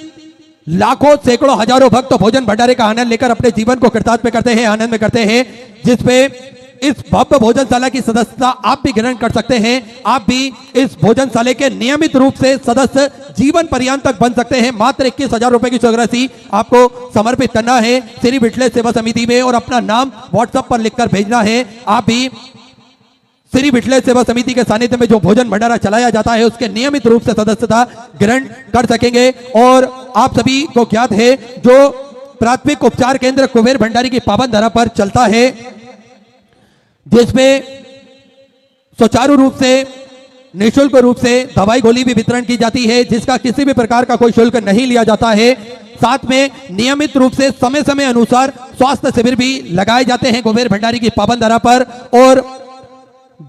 लाखों सैकड़ों हजारों भक्त भोजन भंडारे का आनंद लेकर अपने जीवन को कृतार्थ में करते हैं, आनंद में करते हैं। जिसपे इस भव्य भोजनशाला की सदस्यता आप भी ग्रहण कर सकते हैं। आप भी इस भोजनशाला के नियमित रूप से सदस्य जीवन पर्यंत तक बन सकते हैं। मात्र 21,000 रुपए की राशि आपको समर्पित करना है श्री विठलेश सेवा समिति में और अपना नाम व्हाट्सएप पर लिखकर भेजना है। आप भी श्री विठलेश सेवा समिति के सानिध्य में जो भोजन भंडारा चलाया जाता है, उसके नियमित रूप से सदस्यता ग्रहण कर सकेंगे। और आप सभी को ज्ञात है, जो प्राथमिक उपचार केंद्र कुबेर भंडारी की पावन धरा पर चलता है, जिसमें सुचारू रूप से निःशुल्क रूप से दवाई गोली भी वितरण की जाती है, जिसका किसी भी प्रकार का कोई शुल्क नहीं लिया जाता है। साथ में नियमित रूप से समय समय अनुसार स्वास्थ्य शिविर भी लगाए जाते हैं कुबेर भंडारी की पावन धरा पर। और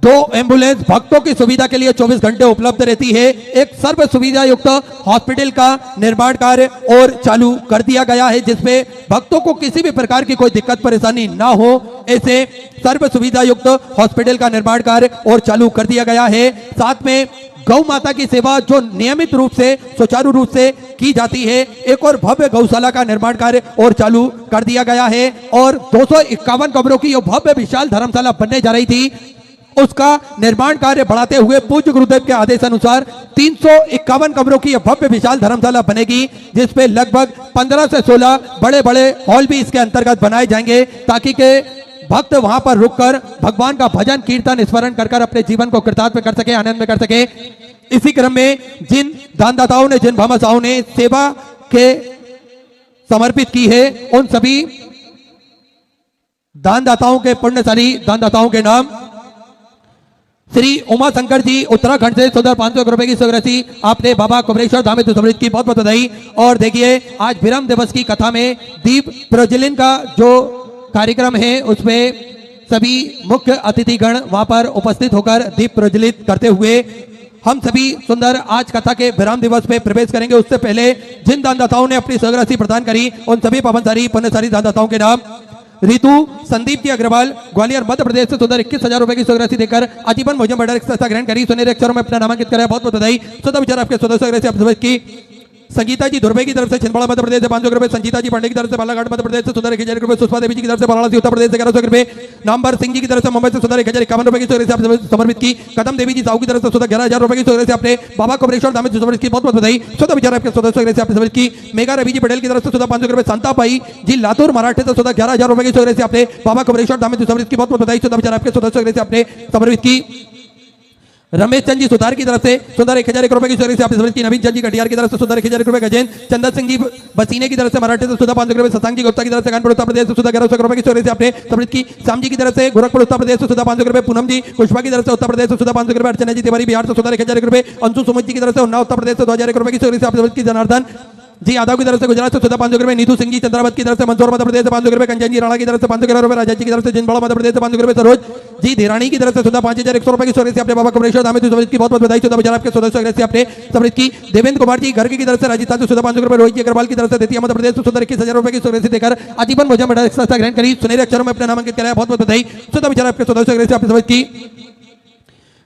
2 एम्बुलेंस भक्तों की सुविधा के लिए 24 घंटे उपलब्ध रहती है। एक सर्व सुविधा युक्त हॉस्पिटल का निर्माण कार्य और चालू कर दिया गया है, जिसमें भक्तों को किसी भी प्रकार की कोई दिक्कत परेशानी ना हो, ऐसे सर्व सुविधा युक्त हॉस्पिटल का निर्माण कार्य और चालू कर दिया गया है। साथ में गौ माता की सेवा जो नियमित रूप से सुचारू रूप से की जाती है, एक और भव्य गौशाला का निर्माण कार्य और चालू कर दिया गया है। और 251 कमरों की यह भव्य विशाल धर्मशाला बनने जा रही थी, उसका निर्माण कार्य बढ़ाते हुए पूज्य गुरुदेव के आदेश अनुसार 351 कमरों की यह भव्य विशाल धर्मशाला बनेगी, जिसपे लगभग 15 से 16 बड़े बड़े हॉल भी इसके अंतर्गत बनाए जाएंगे, ताकि के भक्त वहां पर रुककर भगवान का भजन कीर्तन स्मरण कर अपने जीवन को कृतार्थ में कर सके, आनंद में कर सके। इसी क्रम में जिन दानदाताओं ने, जिन भामाशाहों ने सेवा के समर्पित की है, उन सभी दानदाताओं के, पुण्यशाली दानदाताओं के नाम श्री उमा शंकर जी उत्तराखंड से 500 रुपए की राशि आपने बाबा कुबरेश्वर धाम में समृद्ध की बहुत बहुत बधाई। और देखिए आज विराम दिवस की कथा में दीप प्रज्वलन का जो कार्यक्रम है, उसमें सभी मुख्य अतिथिगण वहां पर उपस्थित होकर दीप प्रज्वलित करते हुए हम सभी सुंदर आज कथा के विराम दिवस में प्रवेश करेंगे। उससे पहले जिन दानदाताओं ने अपनी राशि प्रदान करी, उन सभी पावनसारी पुण्यशाली दानदाताओं के नाम रितु संदीप की अग्रवाल ग्वालियर मध्य प्रदेश से सुंदर 21,000 रुपए की राशि देकर आजीवन भोजन भंडार की संस्था ग्रहण करी, सुनहरे अक्षरों में अपना नामांकित कराया, बहुत बहुत बधाई। स्वतः विचार आपके सदस्य की संगीता जी धुर्वे की तरफ से छिंदवाड़ा मध्य प्रदेश से 500 रुपए, संजीता जी पांडे की तरफ से बालाघाट मध्य प्रदेश से सुंदर 1000 रुपए, सुषमा देवी जी की तरफ से वाराणसी उत्तर प्रदेश से 1100 रुपए, नामवर सिंह जी की तरफ से मुंबई से सुंदर 1051 रुपए की चोरी से आपने समर्पित की। कदम देवी जी साहू की तरफ से सुंदर 11000 रुपए की चोरी से आपने बाबा कमरेश्वर धाम में समर्पित की। बहुत बहुत बधाई। स्वतः विचार आपके सदस्य से आपने समर्पित की। मेगा रवि जी पटेल की तरफ से सुधा 500 रुपए, संताबाई जी लातूर मराठे से सुधा 11000 रुपए की चोरी से आपने बाबा कमरेश्वर धाम में समर्पित की। बहुत बहुत बधाई। स्वतः विचार आपके सदस्य से आपने समर्पित की। रमेश चंद जी सुधार की तरफ से सुंदर 1001 रुपए की चोरी से आपने समर्पित की। नवीन चंद जी कटियार की तरफ से सुंदर 1000 रुपए, गजेंद्र चंदन सिंह जी बसीने की तरफ से मराठे से सुधा 500 रुपए, शशांक जी गुप्ता की तरफ से कानपुर उत्तर प्रदेश से सुधा 1100 रुपए की चोरी से आपने समर्पित की। श्याम जी की तरफ से गोरखपुर उत्तर प्रदेश से सुधा 500 रुपए, पूनम जी पुष्पा की तरफ से उत्तर प्रदेश से सुधा 500 रुपए, अर्चना जी तिवारी बिहार से सुधा 1001 रुपए, अंशु सुमित जी की तरफ से उन्नाव उत्तर प्रदेश से 2001 रुपए की चोरी से आपने समर्पित की। जनार्दन जी यादव की तरफ से गुजरात से सुधा 500 रुपए, नीतू सिंह जी चंद्रावत की तरफ से मंदसौर मध्य प्रदेश से 500 रुपए, कंचन जी राणा की तरफ से 500 रुपए, राजा जी की तरफ से जिंदवाड़ा मध्य प्रदेश से 500 रुपए, सरोज जी धीरानी की तरफ से सुधा 5100 रुपए की चोरी से आपने बाबा कमरेश्वर धाम में समर्पित की। बहुत बहुत बधाई। 14 आपके सदस्य से आपने समर्पित की। देवेंद्र कुमार जी घर की तरफ से राजस्थान से सुधा 500 रुपए, रोहित जी अग्रवाल की तरफ से देतिया मध्य प्रदेश से सुधा 21000 रुपए की चोरी से देकर आजीवन भोजन मेडल संस्था ग्रहण करी। सुनहरे अक्षरों में अपना नामांकित कराया। बहुत बहुत बधाई। 14 आपके सदस्य से आपने समर्पित की।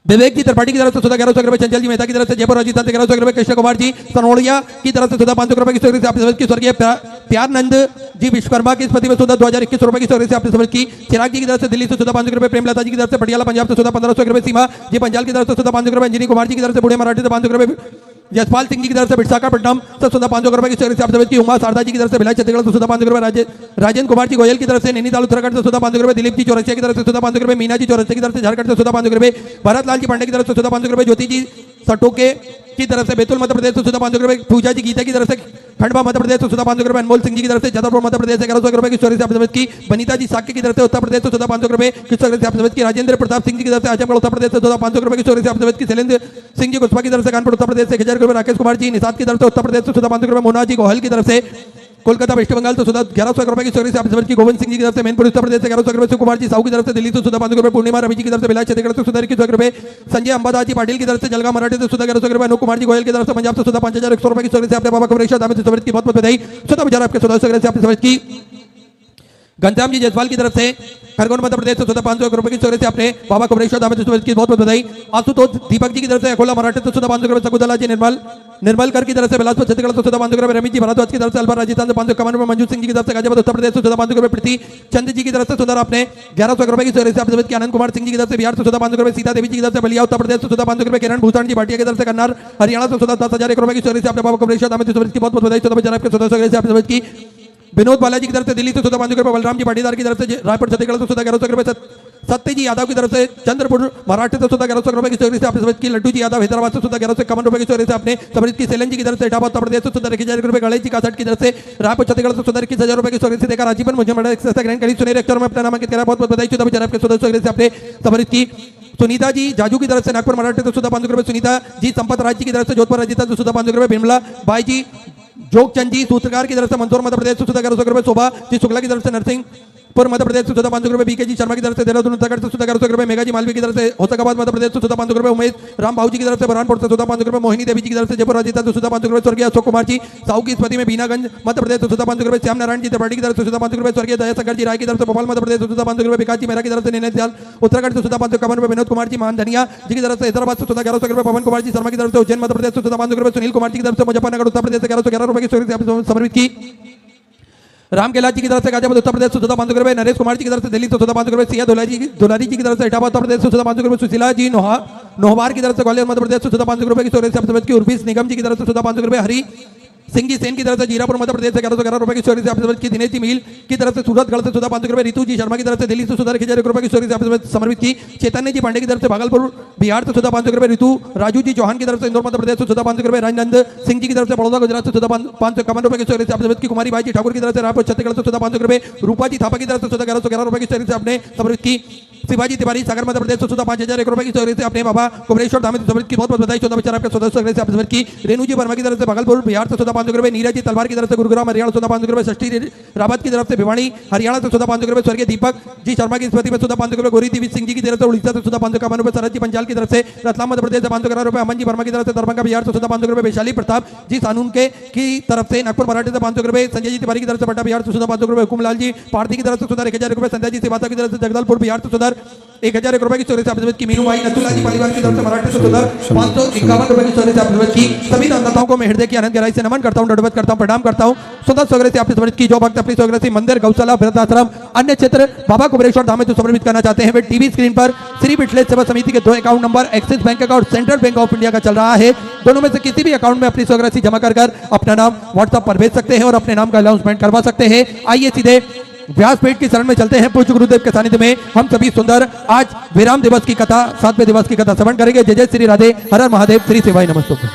विवेक जी त्रिपाठी की तरफ से सुधा 1100 रुपए, चंचल जी मेहता की तरफ से जयपुर राजस्थान से 1100 रुपए, कृष्ण कुमार जी सनोड़िया की तरफ से सुधा 500 रुपए की चोरी से आपने समर्पित की। स्वर्गीय प्यारनंद जी विश्वकर्मा की स्मृति में सुधा 2021 रुपए की चोरी से आपने समर्पित की। चिराग जी की तरफ से दिल्ली से सुधा 500 रुपए, प्रेमलता जी की तरफ से पटियाला पंजाब से सुधा 1500 रुपए, सीमा जी पंजाल की तरफ से सुधा 500 रुपए, अंजनी कुमार जी की तरफ से बूढ़े मराठी से 500 रुपए, यशपाल सिंह जी की तरफ से विशाखापट्टनम से सुधा 500 रुपए की चोरी से आपने समर्पित की। उमा शारदा जी की तरफ से भिलाई छत्तीसगढ़ से सुधा 500 रुपए, राजेंद्र कुमार जी गोयल की तरफ से नैनीताल उत्तराखंड से सुधा 500 रुपए, दिलीप जी चौरसिया की तरफ से सुधा 500 रुपए, मीना जी चौरसिया की तरफ से झारखंड से सुधा 500 रुपए, भरत लाल जी पांडे की तरफ से सुधा 500 रुपए, ज्योति जी सटोके की तरफ से बैतूल मध्य प्रदेश से सुधा 500 रुपए, पूजा जी गीता की तरफ से खंडवा मध्य प्रदेश से सुधा 500 रुपए, अनमोल सिंह जी की तरफ से जदरपुर मध्य प्रदेश से 1100 रुपए की चोरी से आपने समर्पित की। बनीता जी साक्य की तरफ से उत्तर प्रदेश से सुधा 500 रुपए की चोरी से आपने समर्पित की। राजेंद्र प्रताप सिंह जी की तरफ से आजमगढ़ उत्तर प्रदेश से सुधा 500 रुपए की चोरी से आपने समर्पित की। शैलेंद्र सिंह जी गुस्पा की तरफ से कानपुर उत्तर प्रदेश से 1000 रुपए, राकेश कुमार जी निषाद की तरफ से उत्तर प्रदेश से सुधा 500 रुपए, मोना जी गोहल की तरफ से कोलकाता वेस्ट बंगाल से सुधा 1100 रुपए की चोरी से आपने समर्पित की। गोविंद सिंह जी की तरफ से मैनपुर उत्तर प्रदेश से 1100 रुपए, शिव कुमार जी साहू की तरफ से दिल्ली से सुधा 500 रुपए, पूर्णिमा रवि जी की तरफ से भिलाई छत्तीसगढ़ से सुधा 21 रुपए, संजय अंबादास जी पाटिल की तरफ से जलगांव मराठी से सुधा 1100 रुपए, अनूप कुमार जी गोयल की तरफ से पंजाब से सुधा 5100 रुपए की चोरी से आपने बाबा कमरेश्वर धाम में समर्पित की। बहुत बहुत बधाई। 14 आपके सदस्य से आपने समर्पित की। घनश्याम जी जयसवाल की तरफ से खरगोन मध्य प्रदेश से सुधा 500 रुपए की चोरी से आपने बाबा कमरेश्वर धाम में समर्पित की। बहुत बहुत बधाई। आशुतोष दीपक जी की तरफ से अकोला मराठी से सुधा 500 रुपए, सकुदला जी निर्मलकर की तरफ से बिलासपुर छत्तीसगढ़ से सुधा 500 रुपए, रमेश जी भारद्वाज की तरफ से अलवर राजस्थान से 551 रुपए, मंजू सिंह जी की तरफ से गाजियाबाद उत्तर प्रदेश से सुधा 500 रुपए, प्रीति चंद जी की तरफ से सुधा आपने 1100 रुपए की चोरी से आपने समर्पित की। आनंद कुमार सिंह जी की तरफ से बिहार से सुधा 500 रुपए, सीता देवी जी की तरफ से बलिया उत्तर प्रदेश से सुधा 500 रुपए, किरण भूषण जी भाटिया की तरफ से कन्नार हरियाणा से सुधा 10,001 रुपए की चोरी से आपने बाबा कमरेश्वर धाम में समर्पित की। बहुत बहुत बधाई। 14 आपके सदस्य से आपने समर्पित की। विनोद बालाजी की तरफ से दिल्ली से सुधा 500 रुपए, बलराम जी पाटीदार की तरफ से रायपुर छत्तीसगढ़ से सुधा 1100 रुपए, सत्य जी यादव की तरफ से चंद्रपुर मराठी से सुधा 1100 रुपए की चोरी से आपने समर्पित की। लड्डू जी यादव हैदराबाद से सुधा 1151 रुपए की चोरी से आपने समर्पित की। सेलन जी की तरफ से इटावा उत्तर प्रदेश से सुधा 1000 रुपए, गणेश जी कासठ की तरफ से रायपुर छत्तीसगढ़ से सुधा 21000 रुपए की चोरी से देकर आजीवन मुझे मेडल संस्था ग्रहण करी। सुनहरे अक्षरों में अपना नामांकित करा। बहुत बहुत बधाई। 14 आपके सदस्य से आपने समर्पित की। सुनीता जी जाजू की तरफ से नागपुर मराठी से सुधा 500 रुपए, सुनीता जी संपत राज जी की तरफ से जोधपुर राजस्थान से सुधा 500 रुपए, बिमला बाई जी जोगचंद जी सूत्रकार की तरफ से मंदसौर मध्य प्रदेश से सुधा 1100 रुपए, शोभा जी शुक्ला की तरफ से नरसिंहपुर मध्य प्रदेश से सुधा 500 रुपए, बीके जी शर्मा की तरफ से देहरादून उत्तराखंड से सुधा 1100 रुपए, मेघा जी मालवी की तरफ से होशंगाबाद मध्य प्रदेश से सुधा 500 रुपए, उमेश राम भाऊ जी की तरफ से बुरहानपुर से सुधा 500 रुपए, मोहिनी देवी जी की तरफ से जयपुर राजस्थान से सुधा 500 रुपए, स्वर्गीय अशोक कुमार जी साहू की स्मृति में बीनागंज मध्य प्रदेश से सुधा 500 रुपए, श्याम नारायण जी त्रिपाठी की तरफ से सुधा 500 रुपए, स्वर्गीय दयाशंकर जी राय की तरफ से भोपाल मध्य प्रदेश से सुधा 500 रुपए, विकास जी मेहरा की तरफ से नैनीताल उत्तराखंड से सुधा 551 रुपए, विनोद कुमार जी मान धनिया जी की तरफ से हैदराबाद से सुधा 1100 रुपए, पवन कुमार जी शर्मा की तरफ से उज्जैन मध्य प्रदेश से सुधा 500 रुपए, सुनील कुमार जी की तरफ से मुजफ्फरनगर उत्तर प्रदेश से 1111 रुपए की चोरी से आपने समर्पित की। राम कैलाश जी की तरफ से गाजियाबाद उत्तर प्रदेश से सुधा 500 रुपए, नरेश कुमार जी की तरफ से दिल्ली से सुधा 500 रुपए, सिया दुलारी जी की तरफ से इटावा उत्तर प्रदेश से सुधा 500 रुपए, सुशीला जी नोहवार की तरफ से ग्वालियर मध्य प्रदेश से सुधा 500 रुपए की चोरी से आपने समर्पित की। उर्विश निगम जी की तरफ से सुधा 500 रुपए, हरी सिंह जी सेन की तरफ से जीरापुर मध्य प्रदेश से 1111 रुपए की चोरी से आपने समर्पित की। दिनेश जी मील की तरफ से सूरतगढ़ से सुधा 500 रुपए, रितु जी शर्मा की तरफ से दिल्ली से सुधा 1000 रुपए की चोरी से आपने समर्पित की। चैतन्य जी पांडे की तरफ से भागलपुर बिहार से सुधा 500 रुपए, ऋतु राजू जी चौहान की तरफ से इंदौर मध्य प्रदेश से सुधा 500 रुपए, राजनंद सिंह जी की तरफ से बड़ौदा गुजरात से सुधा 551 रुपए की चोरी से आपने समर्पित की। कुमारी बाई जी ठाकुर की तरफ से रायपुर छत्तीसगढ़ से सुधा 500 रुपए, रूपा जी थापा की तरफ से सुधा 1111 रुपए की चोरी से आपने समर्पित की। शिवाजी तिवारी सागर मध्य प्रदेश से सुधा 5001 रुपए की चोरी से अपने बाबा कमरेश्वर धाम में समर्पित की। बहुत बहुत बधाई। 14 आपके सदस्य से आपने समर्पित की। रेणु जी वर्मा की तरफ से भागलपुर बिहार से सुधा 500 रुपए, नीरज जी तलवार की तरफ से गुरुग्राम हरियाणा सुधा 500 रुपए, षष्ठी रावत की तरफ से भिवानी हरियाणा से सुधा 500 रुपए, स्वर्गीय दीपक जी शर्मा की स्मृति में सुधा 500 रुपए, गौरी देवी सिंह जी की तरफ से उड़ीसा से सुधा 551 रुपए, शरद जी पंचाल की तरफ से रतलाम मध्य प्रदेश से 511 रुपए, अमन जी वर्मा की तरफ से दरभंगा बिहार से सुधा 500 रुपए, वैशाली प्रताप जी सानून के की तरफ से नागपुर मराठी से 500 रुपए, संजय जी तिवारी की तरफ से पटना बिहार से सुधा 500 रुपए, हुकुमलाल जी पार्थी की तरफ से सुधा 1000 रुपए, संजय जी सिवाता की तरफ से जगदलपुर बिहार से सुधा 1001 रुपए की स्टोरेज से आपकी की मीनू भाई नथुला जी परिवार की तरफ से मराठी से सुंदर 551 रुपए की स्टोरेज से आपकी की सभी दानदाताओं को मैं हृदय की अनंत गहराई से नमन करता हूं, दंडवत करता हूं, प्रणाम करता हूं। सुंदर स्टोरेज से आपने समर्पित की जो भक्त अपनी स्टोरेज से मंदिर, गौशाला, वृद्धाश्रम, अन्य क्षेत्र बाबा कुबेरेश्वर धाम में जो समर्पित करना चाहते हैं वे टीवी स्क्रीन पर श्री बिटलेज सेवा समिति के 2 अकाउंट नंबर एक्सिस बैंक का और सेंट्रल बैंक ऑफ इंडिया का चल रहा है। दोनों में से किसी भी अकाउंट में अपनी स्वराशि जमा कर अपना नाम व्हाट्सएप पर भेज सकते हैं और अपने नाम का अनाउंसमेंट करवा सकते हैं। आइए सीधे व्यासपीठ की शरण में चलते हैं। पूज्य गुरुदेव के सानिध्य में हम सभी सुंदर आज विराम दिवस की कथा, 7वें दिवस की कथा श्रवण करेंगे। जय जय श्री राधे, हर हर महादेव, श्री शिवाय नमस्तुभ्यं।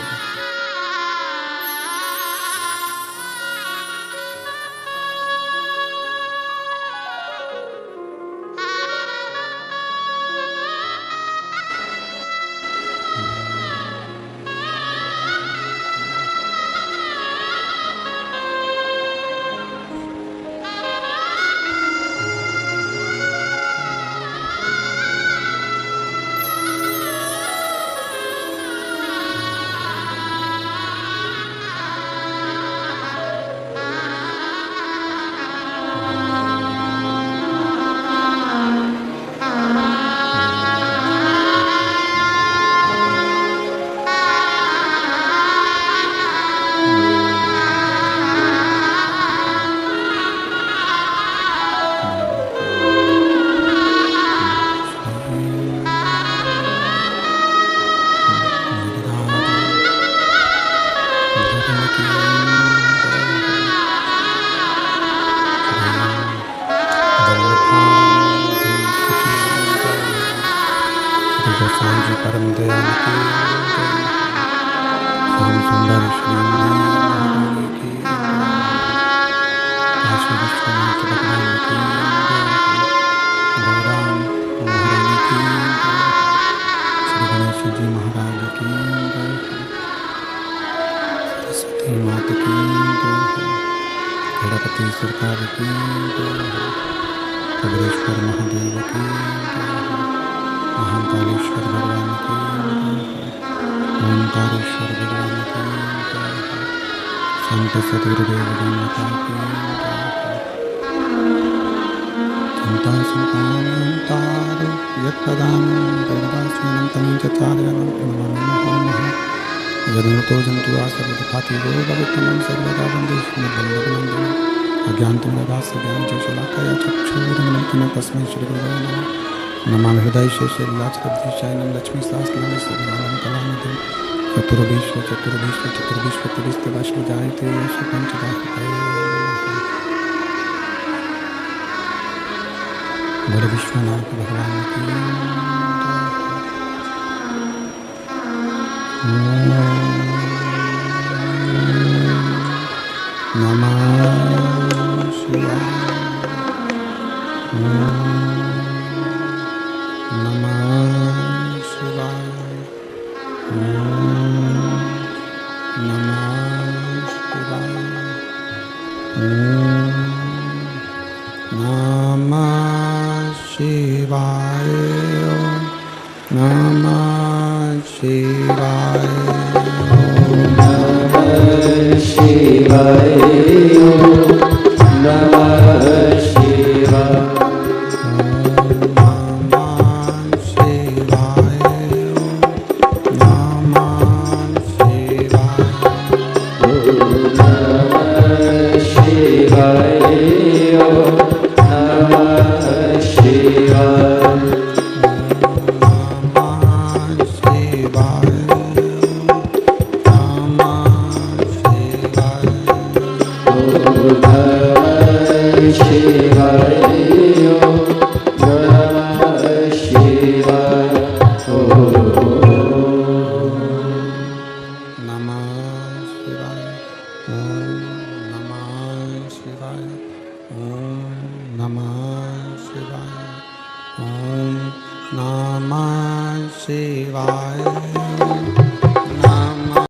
गोसाई जी परम दयाल की श्याम सुंदर श्री महारानी की काशी विश्वनाथ भगवान की गौराम महारानी की श्री गणेश जी महाराज की सरस्वती माता की गणपति सरकार की कबीरेश्वर महादेव की महाकालेश्वर भगवान की ओंकारेश्वर भगवान की संत सतगुरुदेव जी माता की चिंता संतानंतार यत्पदानं देवदास्यनं तनिचचार्यनं नमः यदुतो जन्तु आसर्वदुःखाति योगवित्तमं सर्वदा वन्दे श्रीमद्वन्दनन्दनं अज्ञानतिमिरदास्य ज्ञानचक्षुलाकया चक्षुरुन्मिलितं तस्मै श्रीगुरवे नमः। नमामि हृदय शेषैलाचरब्धिशयनं लक्ष्मीशास्त्रं सर्वं कलानिधिं चतुर्विश्वतिविस्तवाश्वजायते यस्य पञ्चदाहृतये बोलो विश्वनाथ भगवान की नमः शिवाय नमः शिवाय नमः शिवाय नमः शिवाय नमः शिवाय शिवाय नमः शिवाय शिवाय